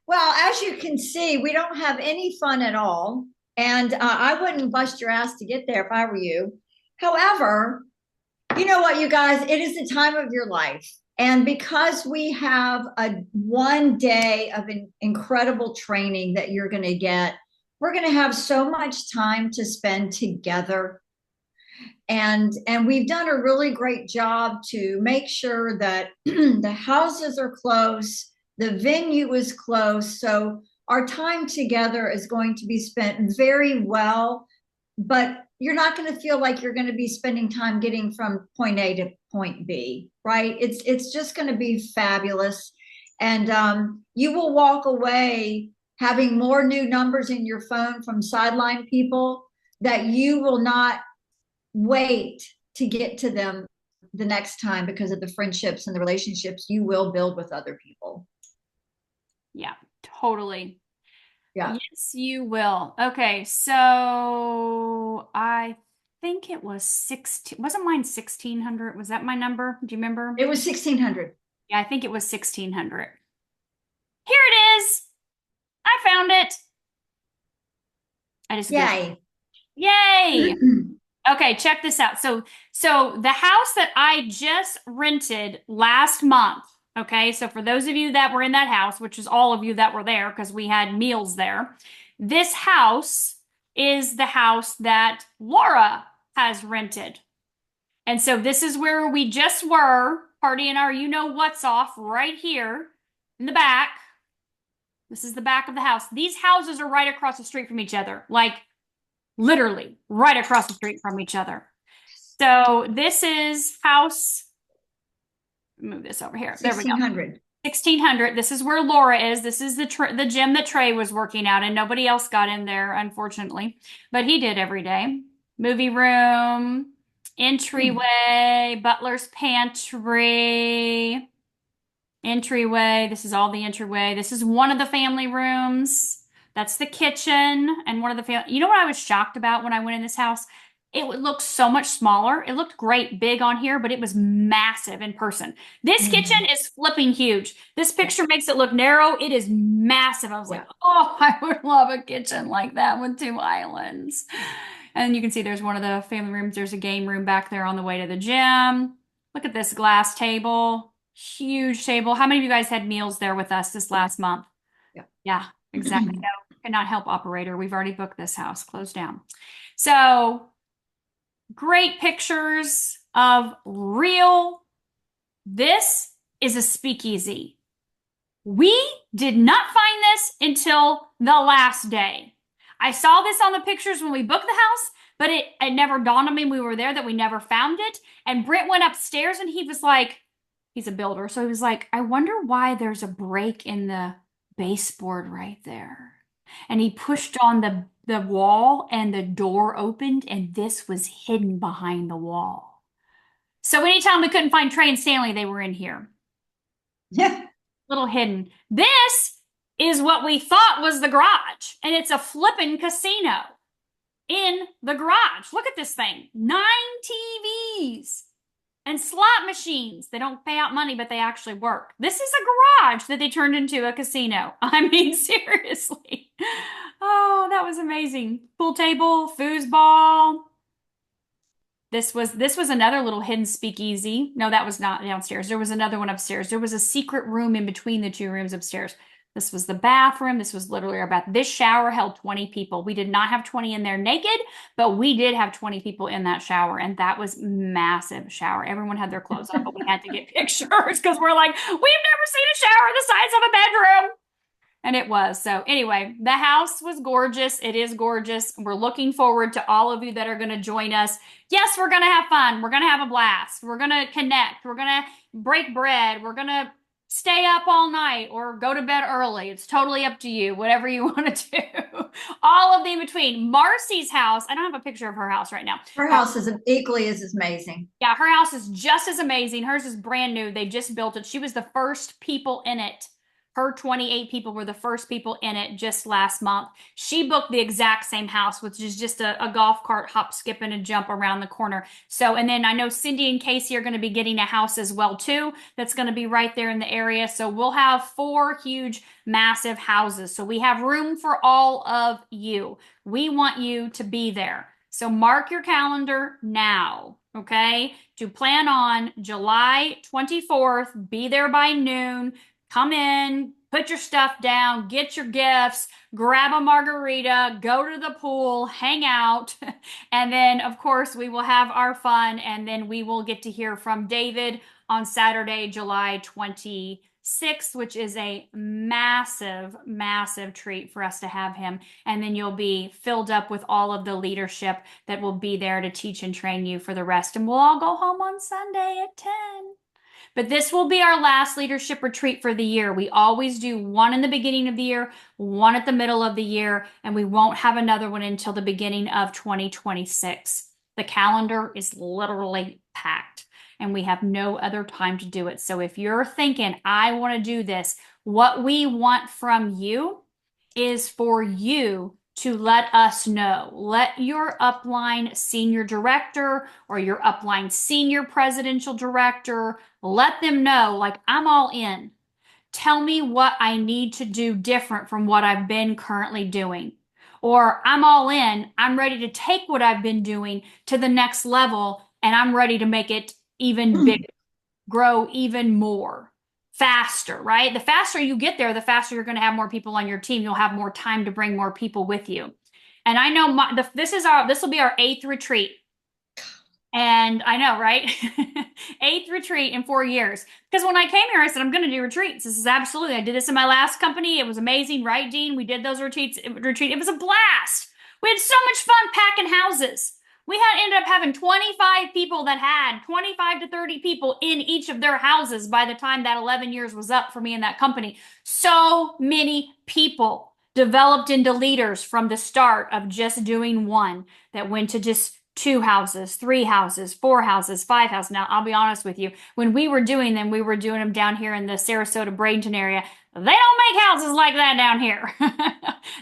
well, as you can see, we don't have any fun at all. And I wouldn't bust your ass to get there if I were you. However, you know what, you guys, it is the time of your life. And because we have a 1 day of incredible training that you're going to get, we're going to have so much time to spend together. And we've done a really great job to make sure that the houses are close, the venue is close. So our time together is going to be spent very well, but you're not going to feel like you're going to be spending time getting from point A to point B, right? It's just going to be fabulous. And you will walk away having more new numbers in your phone from sideline people that you will not wait to get to them the next time because of the friendships and the relationships you will build with other people. Yeah, totally. Yeah. Yes, you will. Okay, so I think it was 16. Wasn't mine 1600? Was that my number? Do you remember? It was 1600. Yeah, I think it was 1600. Here it is. I found it. I just Yay. Yay. Okay, check this out. So the house that I just rented last month, okay? So for those of you that were in that house, which is all of you that were there because we had meals there, this house is the house that Laura has rented. And so this is where we just were partying our you know what's off right here in the back. This is the back of the house. These houses are right across the street from each other, like literally right across the street from each other. So this is house. Move this over here. There we go. 1600. 1600. This is where Laura is. This is the gym that Trey was working out, and nobody else got in there, unfortunately, but he did every day. Movie room, entryway, butler's pantry, entryway. This is all the entryway. This is one of the family rooms. That's the kitchen and one of the family. You know what I was shocked about when I went in this house? It looked so much smaller. It looked great big on here, but it was massive in person. This kitchen is flipping huge. This picture makes it look narrow. It is massive. I was like, oh, I would love a kitchen like that with 2 islands. And you can see there's one of the family rooms. There's a game room back there on the way to the gym. Look at this glass table. Huge table. How many of you guys had meals there with us this last month? Yeah, exactly. No, cannot help operator. We've already booked this house. Closed down. So great pictures of real. This is a speakeasy. We did not find this until the last day. I saw this on the pictures when we booked the house, but it never dawned on me when we were there that we never found it. And Brent went upstairs and he was like, he's a builder. So he was like, I wonder why there's a break in the baseboard right there. And he pushed on the wall and the door opened and this was hidden behind the wall. So anytime we couldn't find Trey and Stanley, they were in here. Yeah. Little hidden. This is what we thought was the garage. And it's a flippin' casino in the garage. Look at this thing. 9 TVs and slot machines. They don't pay out money, but they actually work. This is a garage that they turned into a casino. I mean, seriously. Oh, that was amazing. Pool table, foosball. This was another little hidden speakeasy. No, that was not downstairs. There was another one upstairs. There was a secret room in between the 2 rooms upstairs. This was the bathroom. This was literally our bath. This shower held 20 people. We did not have 20 in there naked, but we did have 20 people in that shower. And that was massive shower. Everyone had their clothes on, but we had to get pictures because we're like, we've never seen a shower the size of a bedroom. And it was. So anyway, the house was gorgeous. It is gorgeous. We're looking forward to all of you that are going to join us. Yes, we're going to have fun. We're going to have a blast. We're going to connect. We're going to break bread. We're going to stay up all night or go to bed early. It's totally up to you, whatever you want to do. All of the in between. Marcy's house, I don't have a picture of her house right now. Her house is equally as amazing. Yeah, her house is just as amazing. Hers is brand new. They just built it. She was the first people in it. Her 28 people were the first people in it just last month. She booked the exact same house, which is just a golf cart hop, skip, and a jump around the corner. So, and then I know Cindy and Casey are going to be getting a house as well too. That's going to be right there in the area. So we'll have 4 huge, massive houses. So we have room for all of you. We want you to be there. So mark your calendar now, okay? To plan on July 24th, be there by noon. Come in, put your stuff down, get your gifts, grab a margarita, go to the pool, hang out. And then, of course, we will have our fun. And then we will get to hear from David on Saturday, July 26th, which is a massive, massive treat for us to have him. And then you'll be filled up with all of the leadership that will be there to teach and train you for the rest. And we'll all go home on Sunday at 10. But this will be our last leadership retreat for the year. We always do one in the beginning of the year, one at the middle of the year, and we won't have another one until the beginning of 2026. The calendar is literally packed, and we have no other time to do it. So if you're thinking, I want to do this, what we want from you is for you to let us know. Let your upline senior director or your upline senior presidential director, let them know, like, I'm all in. Tell me what I need to do different from what I've been currently doing. Or I'm all in. I'm ready to take what I've been doing to the next level, and I'm ready to make it even bigger, grow even more. Faster, right? The faster you get there, the faster you're going to have more people on your team. You'll have more time to bring more people with you. And I know this will be our 8th retreat. And I know, right? 8th retreat in 4 years. Because when I came here, I said, I'm going to do retreats. This is absolutely, I did this in my last company. It was amazing, right, Dean? We did those retreats. It was a blast. We had so much fun packing houses. We ended up having 25 people that had 25 to 30 people in each of their houses by the time that 11 years was up for me in that company. So many people developed into leaders from the start of just doing one that went to just 2 houses, 3 houses, 4 houses, 5 houses. Now, I'll be honest with you. When we were doing them, we were doing them down here in the Sarasota, Bradenton area. They don't make houses like that down here.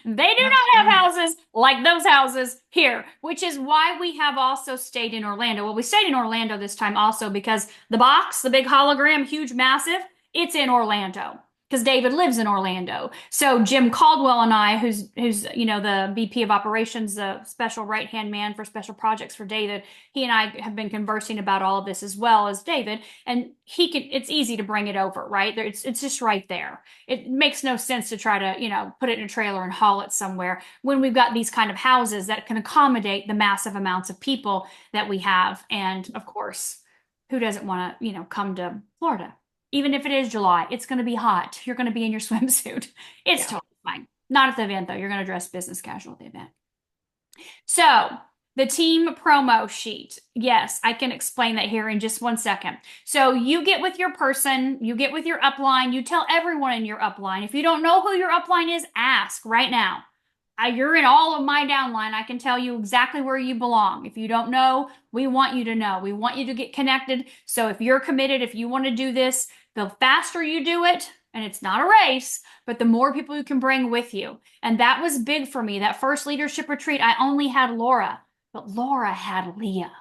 They do not have houses like those houses here, which is why we have also stayed in Orlando. Well, we stayed in Orlando this time also because the box, the big hologram, huge, massive, it's in Orlando. Because David lives in Orlando. So Jim Caldwell and I, who's the VP of operations, the special right-hand man for special projects for David, he and I have been conversing about all of this as well as David, and it's easy to bring it over, right? It's just right there. It makes no sense to try to, put it in a trailer and haul it somewhere when we've got these kind of houses that can accommodate the massive amounts of people that we have. And of course, who doesn't want to, come to Florida? Even if it is July, it's going to be hot. You're going to be in your swimsuit. It's totally fine. Not at the event, though. You're going to dress business casual at the event. So, the team promo sheet. Yes, I can explain that here in just one second. So, you get with your person, you get with your upline, you tell everyone in your upline. If you don't know who your upline is, ask right now. You're in all of my downline. I can tell you exactly where you belong. If you don't know, we want you to know. We want you to get connected. So if you're committed, if you want to do this, the faster you do it, and it's not a race, but the more people you can bring with you. And that was big for me. That first leadership retreat, I only had Laura, but Laura had Leah.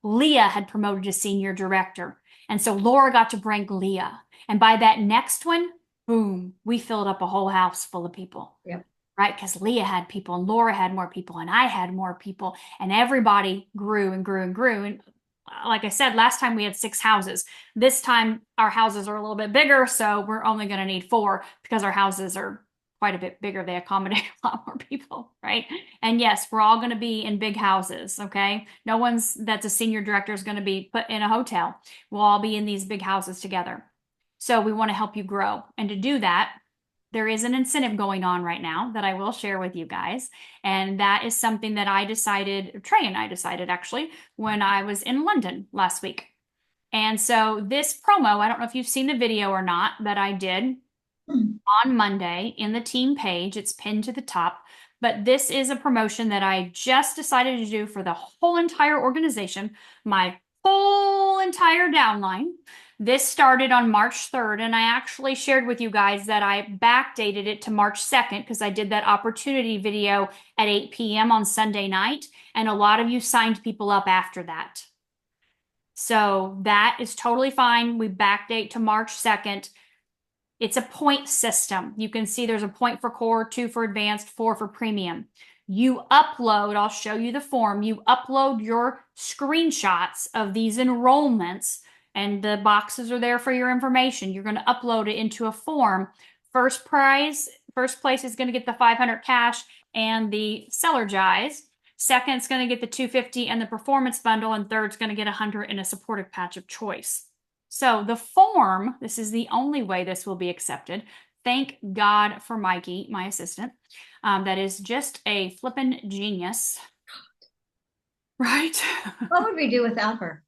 Leah had promoted to senior director. And so Laura got to bring Leah. And by that next one, boom, we filled up a whole house full of people. Yep. Right? Because Leah had people and Laura had more people and I had more people and everybody grew and grew and grew. And like I said, last time we had 6 houses. This time our houses are a little bit bigger, so we're only going to need 4 because our houses are quite a bit bigger. They accommodate a lot more people, right? And yes, we're all going to be in big houses, okay? No one's that's a senior director is going to be put in a hotel. We'll all be in these big houses together. So we want to help you grow. And to do that, there is an incentive going on right now that I will share with you guys. And that is something that I decided, Trey and I decided actually, when I was in London last week. And so this promo, I don't know if you've seen the video or not, but I did on Monday in the team page. It's pinned to the top. But this is a promotion that I just decided to do for the whole entire organization, my whole entire downline. This started on March 3rd, and I actually shared with you guys that I backdated it to March 2nd because I did that opportunity video at 8 p.m. on Sunday night, and a lot of you signed people up after that. So that is totally fine. We backdate to March 2nd. It's a point system. You can see there's a point for core, 2 for advanced, 4 for premium. You upload, I'll show you the form, you upload your screenshots of these enrollments, and the boxes are there for your information. You're going to upload it into a form. First place is going to get the 500 cash and the Sellergize. Second's going to get the 250 and the performance bundle, and third's going to get 100 and a supportive patch of choice. So the form, this is the only way this will be accepted. Thank God for Mikey, my assistant. That is just a flippin' genius. Right? What would we do without her?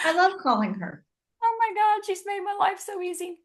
I love calling her. Oh my God, she's made my life so easy.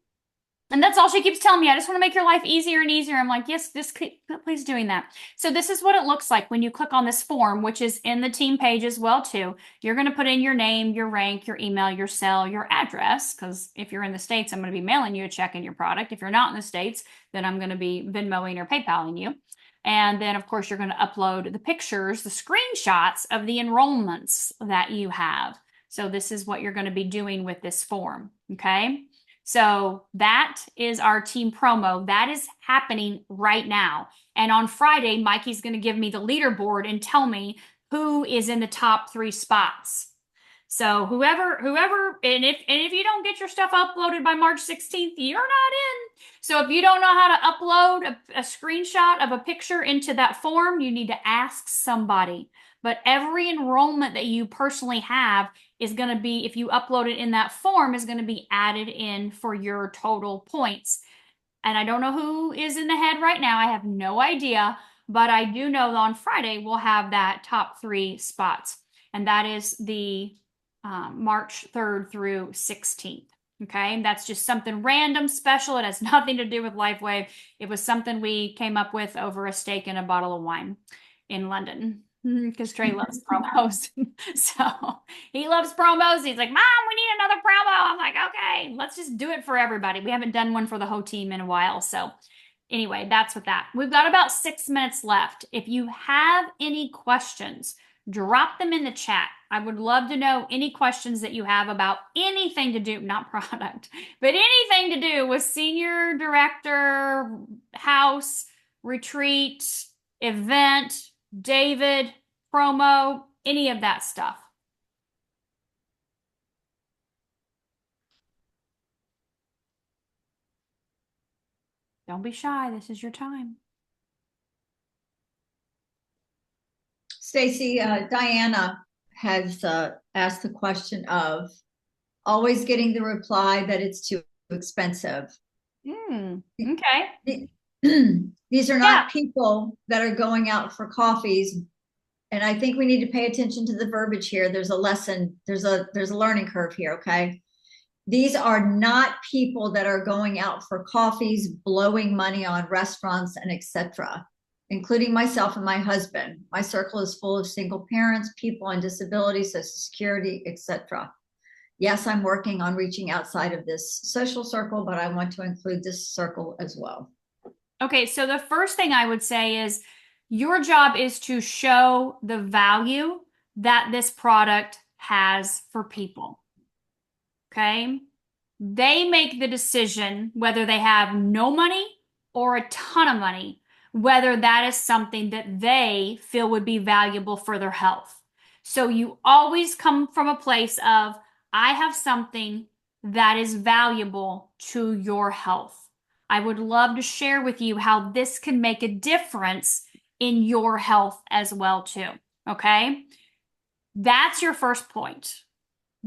And that's all she keeps telling me. I just want to make your life easier and easier. I'm like, yes, just please doing that. So this is what it looks like when you click on this form, which is in the team page as well too. You're going to put in your name, your rank, your email, your cell, your address. Because if you're in the States, I'm going to be mailing you a check in your product. If you're not in the States, then I'm going to be Venmoing or PayPaling you. And then, of course, you're going to upload the pictures, the screenshots of the enrollments that you have. So this is what you're going to be doing with this form, okay? So that is our team promo. That is happening right now. And on Friday, Mikey's going to give me the leaderboard and tell me who is in the top 3 spots. So whoever, and if you don't get your stuff uploaded by March 16th, you're not in. So if you don't know how to upload a screenshot of a picture into that form, you need to ask somebody. But every enrollment that you personally have is going to be, if you upload it in that form, is going to be added in for your total points. And I don't know who is in the head right now. I have no idea, but I do know that on Friday we'll have that top 3 spots. And that is the March 3rd through 16th. Okay, and that's just something random, special. It has nothing to do with LifeWave. It was something we came up with over a steak and a bottle of wine in London. Because Trey loves promos. So he loves promos. He's like, Mom, we need another promo. I'm like, okay, let's just do it for everybody. We haven't done one for the whole team in a while. So anyway, that's what that. We've got about 6 minutes left. If you have any questions, drop them in the chat. I would love to know any questions that you have about anything to do, not product, but anything to do with senior director, house, retreat, event, David, promo, any of that stuff. Don't be shy. This is your time. Stacy, Diana has asked the question of always getting the reply that it's too expensive. Okay. These are not people that are going out for coffees. And I think we need to pay attention to the verbiage here. There's a lesson, there's a learning curve here, okay? These are not people that are going out for coffees, blowing money on restaurants and etc., including myself and my husband. My circle is full of single parents, people on disability, Social Security, etc. Yes, I'm working on reaching outside of this social circle, but I want to include this circle as well. Okay, so the first thing I would say is your job is to show the value that this product has for people. Okay? They make the decision whether they have no money or a ton of money, whether that is something that they feel would be valuable for their health. So you always come from a place of, I have something that is valuable to your health. I would love to share with you how this can make a difference in your health as well too. Okay? That's your first point.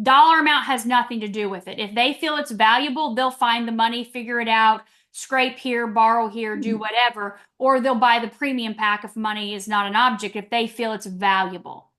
Dollar amount has nothing to do with it. If they feel it's valuable, they'll find the money, figure it out, scrape here, borrow here, do whatever, or they'll buy the premium pack if money is not an object if they feel it's valuable.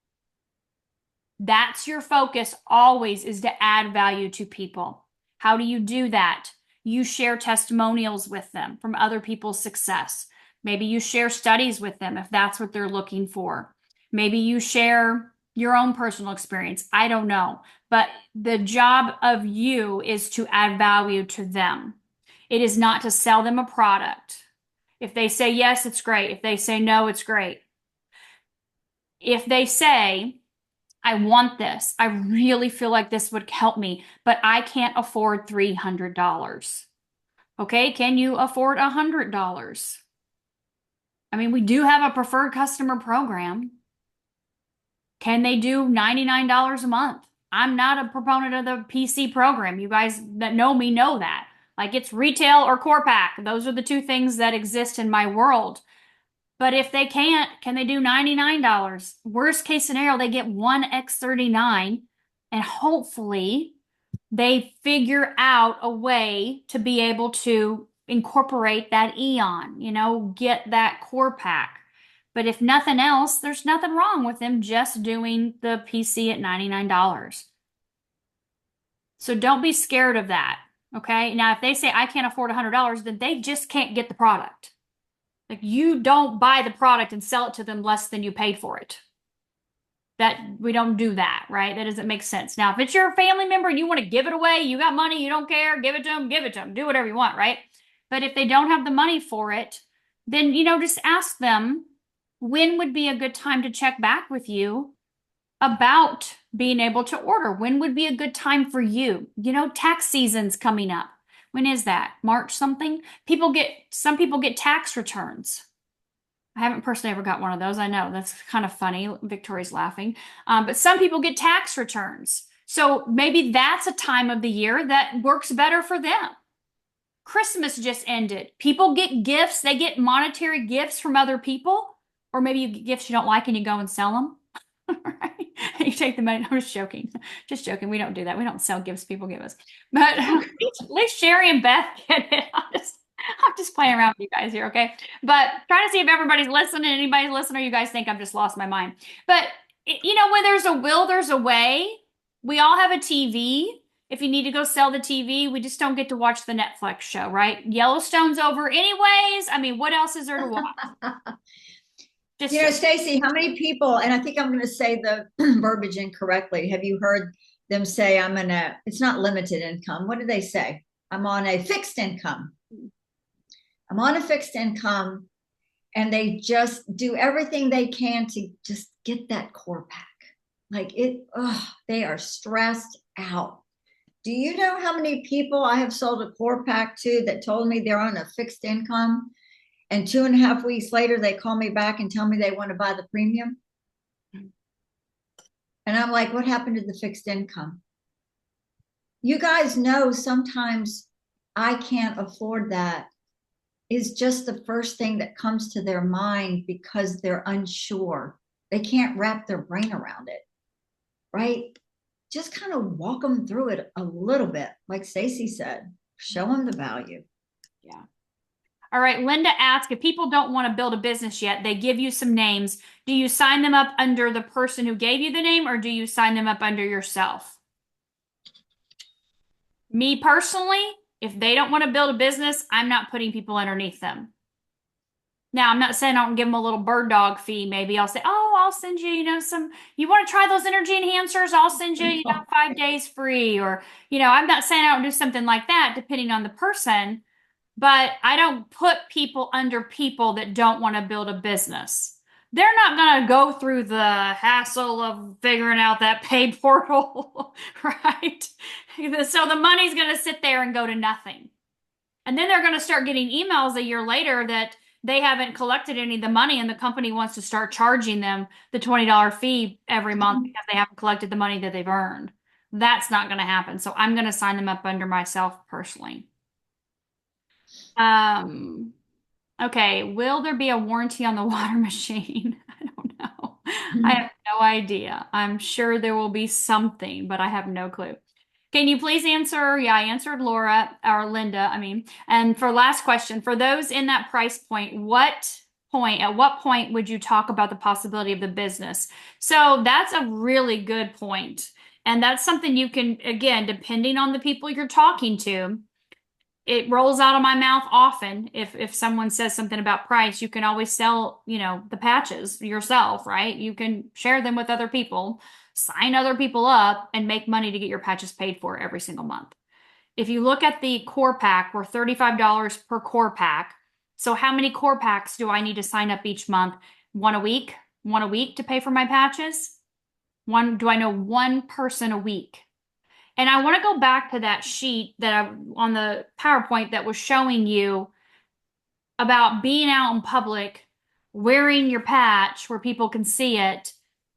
That's your focus always, is to add value to people. How do you do that? You share testimonials with them from other people's success. Maybe you share studies with them if that's what they're looking for. Maybe you share your own personal experience. I don't know. But the job of you is to add value to them. It is not to sell them a product. If they say yes, it's great. If they say no, it's great. If they say, I want this, I really feel like this would help me, but I can't afford $300. Okay, can you afford $100? I mean, we do have a preferred customer program. Can they do $99 a month? I'm not a proponent of the PC program. You guys that know me know that. Like, it's retail or core pack. Those are the two things that exist in my world. But if they can't, can they do $99? Worst case scenario, they get one X39, and hopefully they figure out a way to be able to incorporate that Eon, get that core pack. But if nothing else, there's nothing wrong with them just doing the PC at $99. So don't be scared of that. Okay. Now, if they say, I can't afford $100, then they just can't get the product. Like, you don't buy the product and sell it to them less than you paid for it. That we don't do that, right? That doesn't make sense. Now, if it's your family member and you want to give it away, you got money, you don't care, give it to them, give it to them, do whatever you want, right? But if they don't have the money for it, then, just ask them, when would be a good time to check back with you about being able to order? When would be a good time for you? Tax season's coming up. When is that? March something? Some people get tax returns. I haven't personally ever got one of those. I know that's kind of funny. Victoria's laughing. But some people get tax returns. So maybe that's a time of the year that works better for them. Christmas just ended. People get gifts. They get monetary gifts from other people. Or maybe you get gifts you don't like and you go and sell them. Right? You take the money. I'm just joking. Just joking. We don't do that. We don't sell gifts people give us. But at least Sherry and Beth get it. I'm just playing around with you guys here, okay? But trying to see if everybody's listening, anybody's listening, or you guys think I've just lost my mind. But, when there's a will, there's a way. We all have a TV. If you need to go sell the TV, we just don't get to watch the Netflix show, right? Yellowstone's over anyways. I mean, what else is there to watch? Stacy, how many people, and I think I'm going to say the verbiage incorrectly. Have you heard them say, it's not limited income. What do they say? I'm on a fixed income. I'm on a fixed income, and they just do everything they can to just get that core pack. They are stressed out. Do you know how many people I have sold a core pack to that told me they're on a fixed income? And 2.5 weeks later, they call me back and tell me they want to buy the premium. And I'm like, what happened to the fixed income? You guys know sometimes I can't afford that is just the first thing that comes to their mind because they're unsure. They can't wrap their brain around it, right? Just kind of walk them through it a little bit. Like Stacy said, show them the value. Yeah. All right, Linda asked, if people don't want to build a business yet, they give you some names. Do you sign them up under the person who gave you the name, or do you sign them up under yourself? Me personally, if they don't want to build a business, I'm not putting people underneath them. Now, I'm not saying I don't give them a little bird dog fee. Maybe I'll say, I'll send you, you want to try those energy enhancers? I'll send you, 5 days free. Or, I'm not saying I don't do something like that, depending on the person. But I don't put people under people that don't want to build a business. They're not going to go through the hassle of figuring out that pay portal, right? So the money's going to sit there and go to nothing. And then they're going to start getting emails a year later that they haven't collected any of the money and the company wants to start charging them the $20 fee every month because they haven't collected the money that they've earned. That's not going to happen. So I'm going to sign them up under myself personally. Um, okay. Will there be a warranty on the water machine? I don't know. I have no idea. I'm sure there will be something, but I have no clue. Can you please answer? Yeah, I answered Laura or Linda, I mean. And for last question, for those in that price point, at what point would you talk about the possibility of the business? So that's a really good point. And that's something you can, again, depending on the people you're talking to, it rolls out of my mouth often. If someone says something about price, you can always sell, the patches yourself, right? You can share them with other people, sign other people up, and make money to get your patches paid for every single month. If you look at the core pack, we're $35 per core pack. So how many core packs do I need to sign up each month? One a week? One a week to pay for my patches? Do I know one person a week? And I want to go back to that sheet on the PowerPoint that was showing you about being out in public, wearing your patch where people can see it,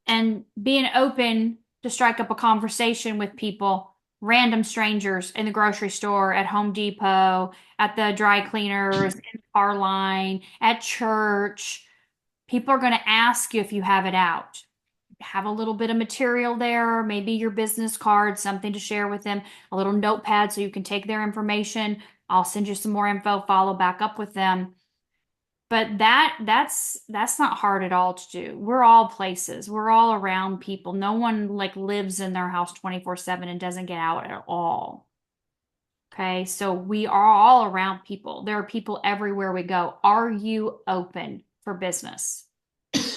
and being open to strike up a conversation with people, random strangers in the grocery store, at Home Depot, at the dry cleaners, in the car line, at church. People are going to ask you if you have it out. Have a little bit of material there, maybe your business card, something to share with them, a little notepad so you can take their information. I'll send you some more info, follow back up with them. But that's not hard at all to do. We're all places. We're all around people. No one like lives in their house 24/7 and doesn't get out at all. Okay, so we are all around people. There are people everywhere we go. Are you open for business?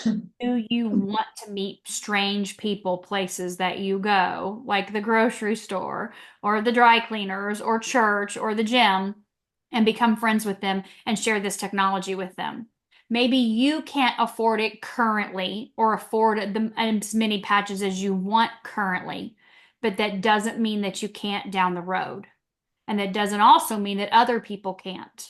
Do you want to meet strange people places that you go, like the grocery store or the dry cleaners or church or the gym, and become friends with them and share this technology with them? Maybe you can't afford it currently or afford as many patches as you want currently, but that doesn't mean that you can't down the road. And that doesn't also mean that other people can't.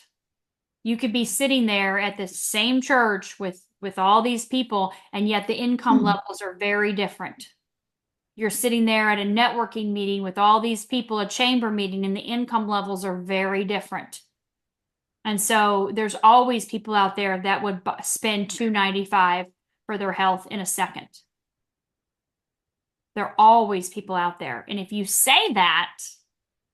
You could be sitting there at the same church with all these people, and yet the income levels are very different. You're sitting there at a networking meeting with all these people, a chamber meeting, and the income levels are very different. And so there's always people out there that would spend $295 for their health in a second. There are always people out there. And if you say that,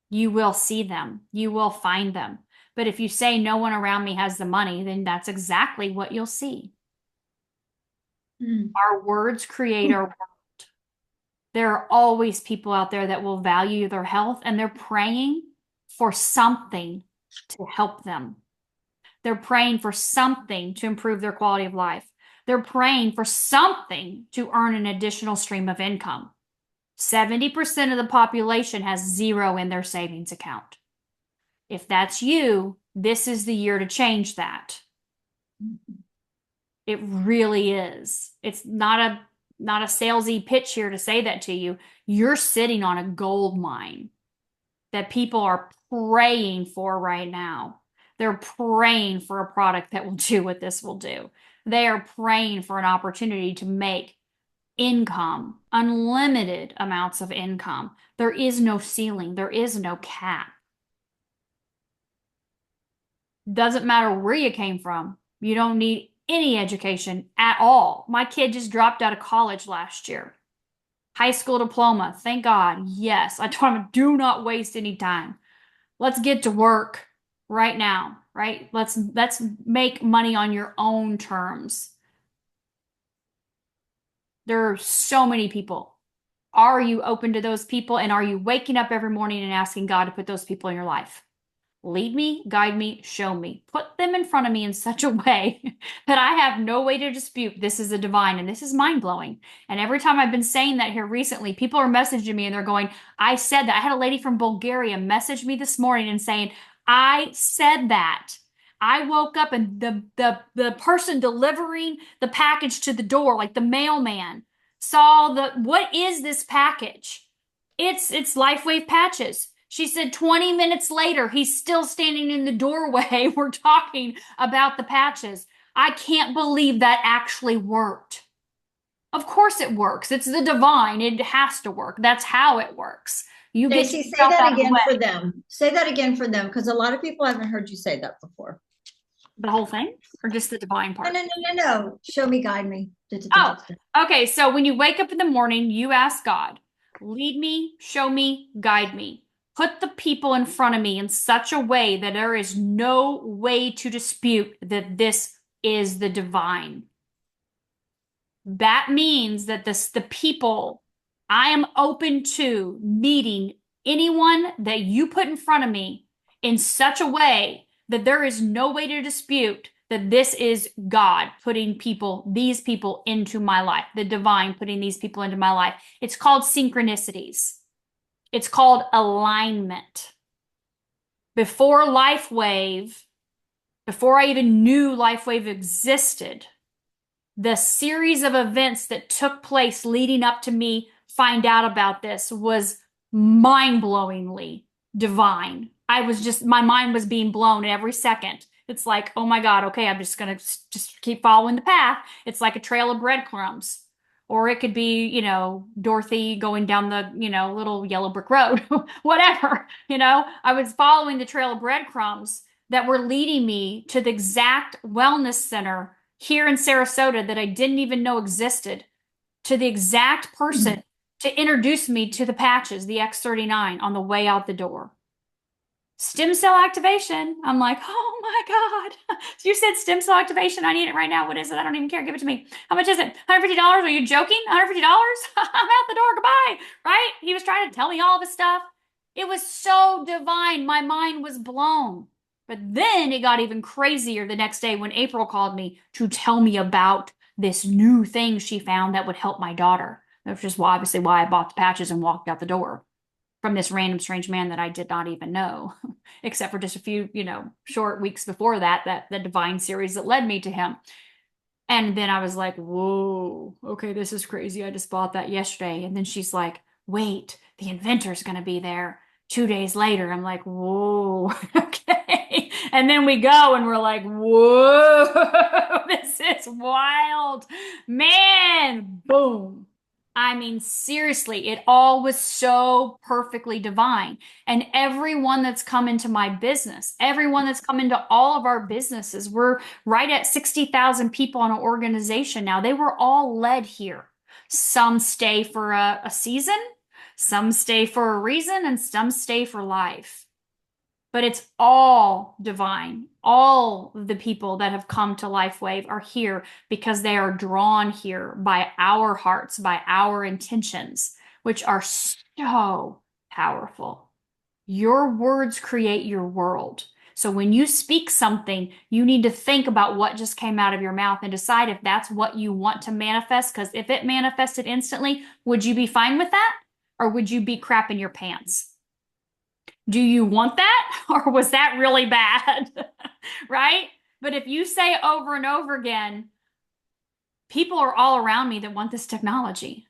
you will see them. You will find them. But if you say no one around me has the money, then that's exactly what you'll see. Our words create our world. There are always people out there that will value their health, and they're praying for something to help them. They're praying for something to improve their quality of life. They're praying for something to earn an additional stream of income. 70% of the population has zero in their savings account. If that's you, this is the year to change that. It really is. It's not a salesy pitch here to say that to you. You're sitting on a gold mine that people are praying for right now. They're praying for a product that will do what this will do. They are praying for an opportunity to make income, unlimited amounts of income. There is no ceiling. There is no cap. Doesn't matter where you came from. You don't need any education at all. My kid just dropped out of college last year. High school diploma. Thank God. Yes. I told him, do not waste any time. Let's get to work right now, right? Let's make money on your own terms. There are so many people. Are you open to those people? And are you waking up every morning and asking God to put those people in your life? Lead me, guide me, show me. Put them in front of me in such a way that I have no way to dispute this is a divine, and this is mind-blowing. And every time I've been saying that here recently, people are messaging me and they're going, I said that. I had a lady from Bulgaria message me this morning and saying, I said that. I woke up and the person delivering the package to the door, like the mailman, saw what is this package? It's LifeWave patches. She said 20 minutes later, he's still standing in the doorway. We're talking about the patches. I can't believe that actually worked. Of course it works. It's the divine. It has to work. That's how it works. You get Stacy, say yourself that out of the again way. for them. Say that again for them, because a lot of people haven't heard you say that before. The whole thing, or just the divine No, part? no, no, no, no. Show me, guide me. Oh, okay. So when you wake up in the morning, you ask God, lead me, show me, guide me. Put the people in front of me in such a way that there is no way to dispute that this is the divine. That means that the people, I am open to meeting anyone that you put in front of me in such a way that there is no way to dispute that this is God putting these people into my life, the divine putting these people into my life. It's called synchronicities. It's called alignment. Before LifeWave, before I even knew LifeWave existed, the series of events that took place leading up to me find out about this was mind-blowingly divine. My mind was being blown every second. It's like, oh my God, okay, I'm just gonna just keep following the path. It's like a trail of breadcrumbs. Or it could be, Dorothy going down the, little yellow brick road, whatever, I was following the trail of breadcrumbs that were leading me to the exact wellness center here in Sarasota that I didn't even know existed, to the exact person to introduce me to the patches, the X39, on the way out the door. Stem cell activation. I'm like, oh my God. You said stem cell activation. I need it right now. What is it? I don't even care. Give it to me. How much is it? $150? Are you joking? $150? I'm out the door. Goodbye. Right? He was trying to tell me all this stuff. It was so divine. My mind was blown. But then it got even crazier the next day when April called me to tell me about this new thing she found that would help my daughter. Which is obviously why I bought the patches and walked out the door from this random strange man that I did not even know, except for just a few, short weeks before that the divine series that led me to him. And then I was like, whoa, okay, this is crazy. I just bought that yesterday. And then she's like, wait, the inventor's going to be there 2 days later. I'm like, whoa, okay. And then we go and we're like, whoa, this is wild. Man, boom. I mean, seriously, it all was so perfectly divine. And everyone that's come into my business, everyone that's come into all of our businesses, we're right at 60,000 people in an organization now. They were all led here. Some stay for a season, some stay for a reason, and some stay for life. But it's all divine. All of the people that have come to LifeWave are here because they are drawn here by our hearts, by our intentions, which are so powerful. Your words create your world. So when you speak something, you need to think about what just came out of your mouth and decide if that's what you want to manifest. Because if it manifested instantly, would you be fine with that? Or would you be crapping your pants? Do you want that? Or was that really bad? Right? But if you say over and over again, people are all around me that want this technology.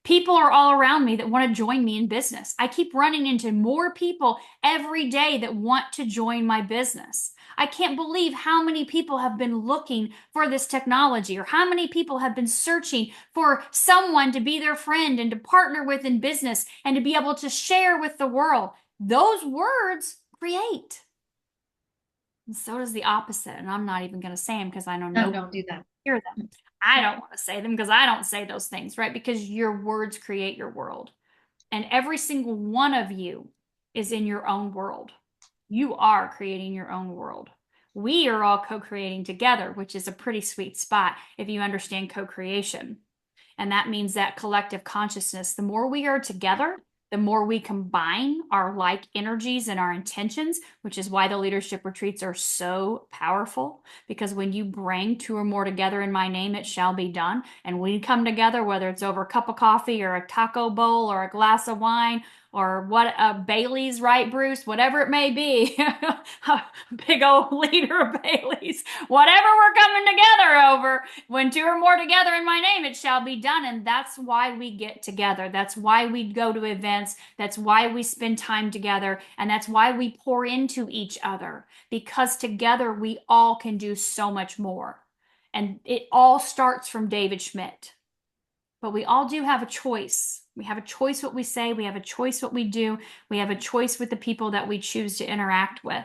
People are all around me that want to join me in business. I keep running into more people every day that want to join my business. I can't believe how many people have been looking for this technology, or how many people have been searching for someone to be their friend and to partner with in business and to be able to share with the world. Those words create. And so does the opposite. And I'm not even going to say them because I know No, don't do that. Hear them. I don't want to say them because I don't say those things, right? Because your words create your world. And every single one of you is in your own world. You are creating your own world. We are all co-creating together, which is a pretty sweet spot if you understand co-creation. And that means that collective consciousness, the more we are together, the more we combine our like energies and our intentions, which is why the leadership retreats are so powerful. Because when you bring two or more together in my name, it shall be done. And we come together, whether it's over a cup of coffee or a taco bowl or a glass of wine or what Bailey's, right, Bruce? Whatever it may be, a big old liter of Bailey's, whatever we're coming together over. When two or more together in my name, it shall be done. And that's why we get together. That's why we go to events. That's why we spend time together. And that's why we pour into each other, because together we all can do so much more. And it all starts from David Schmidt. But we all do have a choice. We have a choice what we say. We have a choice what we do. We have a choice with the people that we choose to interact with.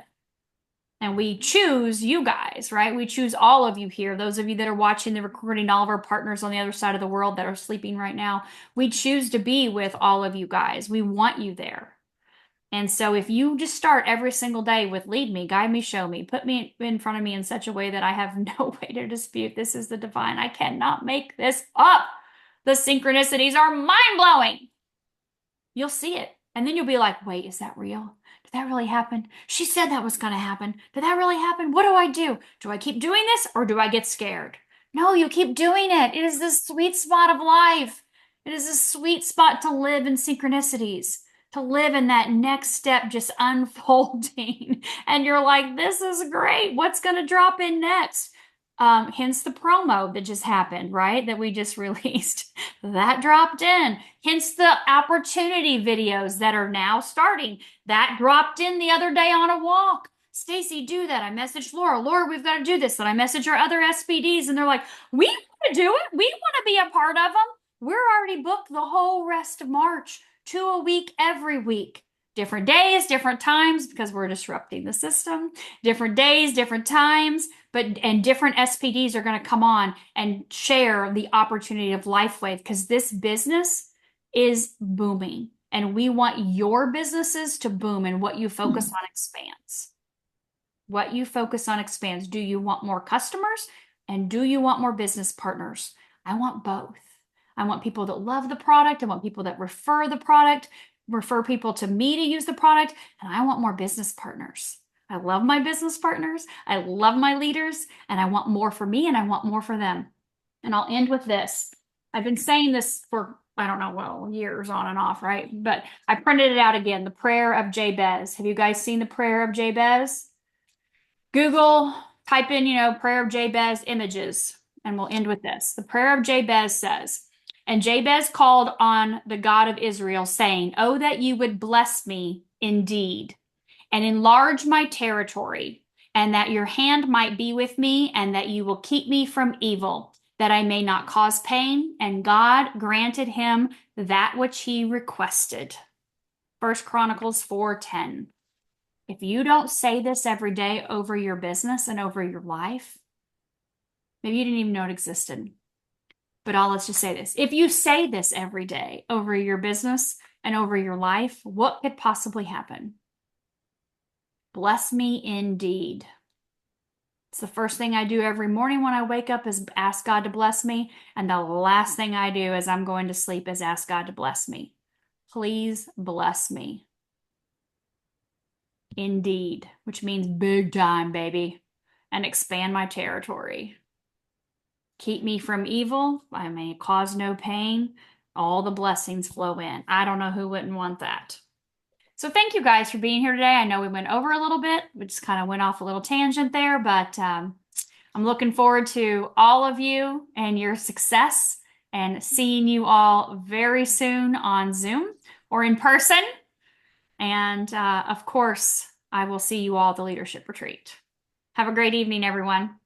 And we choose you guys, right? We choose all of you here. Those of you that are watching the recording, all of our partners on the other side of the world that are sleeping right now. We choose to be with all of you guys. We want you there. And so if you just start every single day with lead me, guide me, show me, put me in front of me in such a way that I have no way to dispute this is the divine. I cannot make this up. The synchronicities are mind-blowing. You'll see it. And then you'll be like, wait, is that real? Did that really happen? She said that was going to happen. Did that really happen? What do I do? Do I keep doing this or do I get scared? No, you keep doing it. It is the sweet spot of life. It is a sweet spot to live in synchronicities, to live in that next step just unfolding. And you're like, this is great. What's going to drop in next? Hence the promo that just happened, right? That we just released. That dropped in. Hence the opportunity videos that are now starting. That dropped in the other day on a walk. Stacy, do that. I messaged Laura. Laura, we've got to do this. And I messaged our other SPDs, and they're like, we want to do it. We want to be a part of them. We're already booked the whole rest of March, 2 a week, every week. Different days, different times, because we're disrupting the system. Different days, different times, and different SPDs are going to come on and share the opportunity of LifeWave, because this business is booming, and we want your businesses to boom, and what you focus on expands. What you focus on expands. Do you want more customers, and do you want more business partners? I want both. I want people that love the product. I want people that refer the product, refer people to me to use the product, and I want more business partners. I love my business partners. I love my leaders, and I want more for me, and I want more for them. And I'll end with this. I've been saying this for, I don't know, well, years on and off, right? But I printed it out again, the prayer of Jabez. Have you guys seen the prayer of Jabez? Google, type in, prayer of Jabez images, and we'll end with this. The prayer of Jabez says, and Jabez called on the God of Israel, saying, oh, that you would bless me indeed, and enlarge my territory, and that your hand might be with me, and that you will keep me from evil, that I may not cause pain. And God granted him that which he requested. 1 Chronicles 4:10. If you don't say this every day over your business and over your life, maybe you didn't even know it existed. But let's just say this. If you say this every day over your business and over your life, what could possibly happen? Bless me indeed. It's the first thing I do every morning when I wake up is ask God to bless me. And the last thing I do as I'm going to sleep is ask God to bless me. Please bless me. Indeed, which means big time, baby. And expand my territory. Keep me from evil. I may cause no pain. All the blessings flow in. I don't know who wouldn't want that. So thank you guys for being here today. I know we went over a little bit. We just kind of went off a little tangent there, but I'm looking forward to all of you and your success and seeing you all very soon on Zoom or in person. And of course, I will see you all at the Leadership Retreat. Have a great evening, everyone.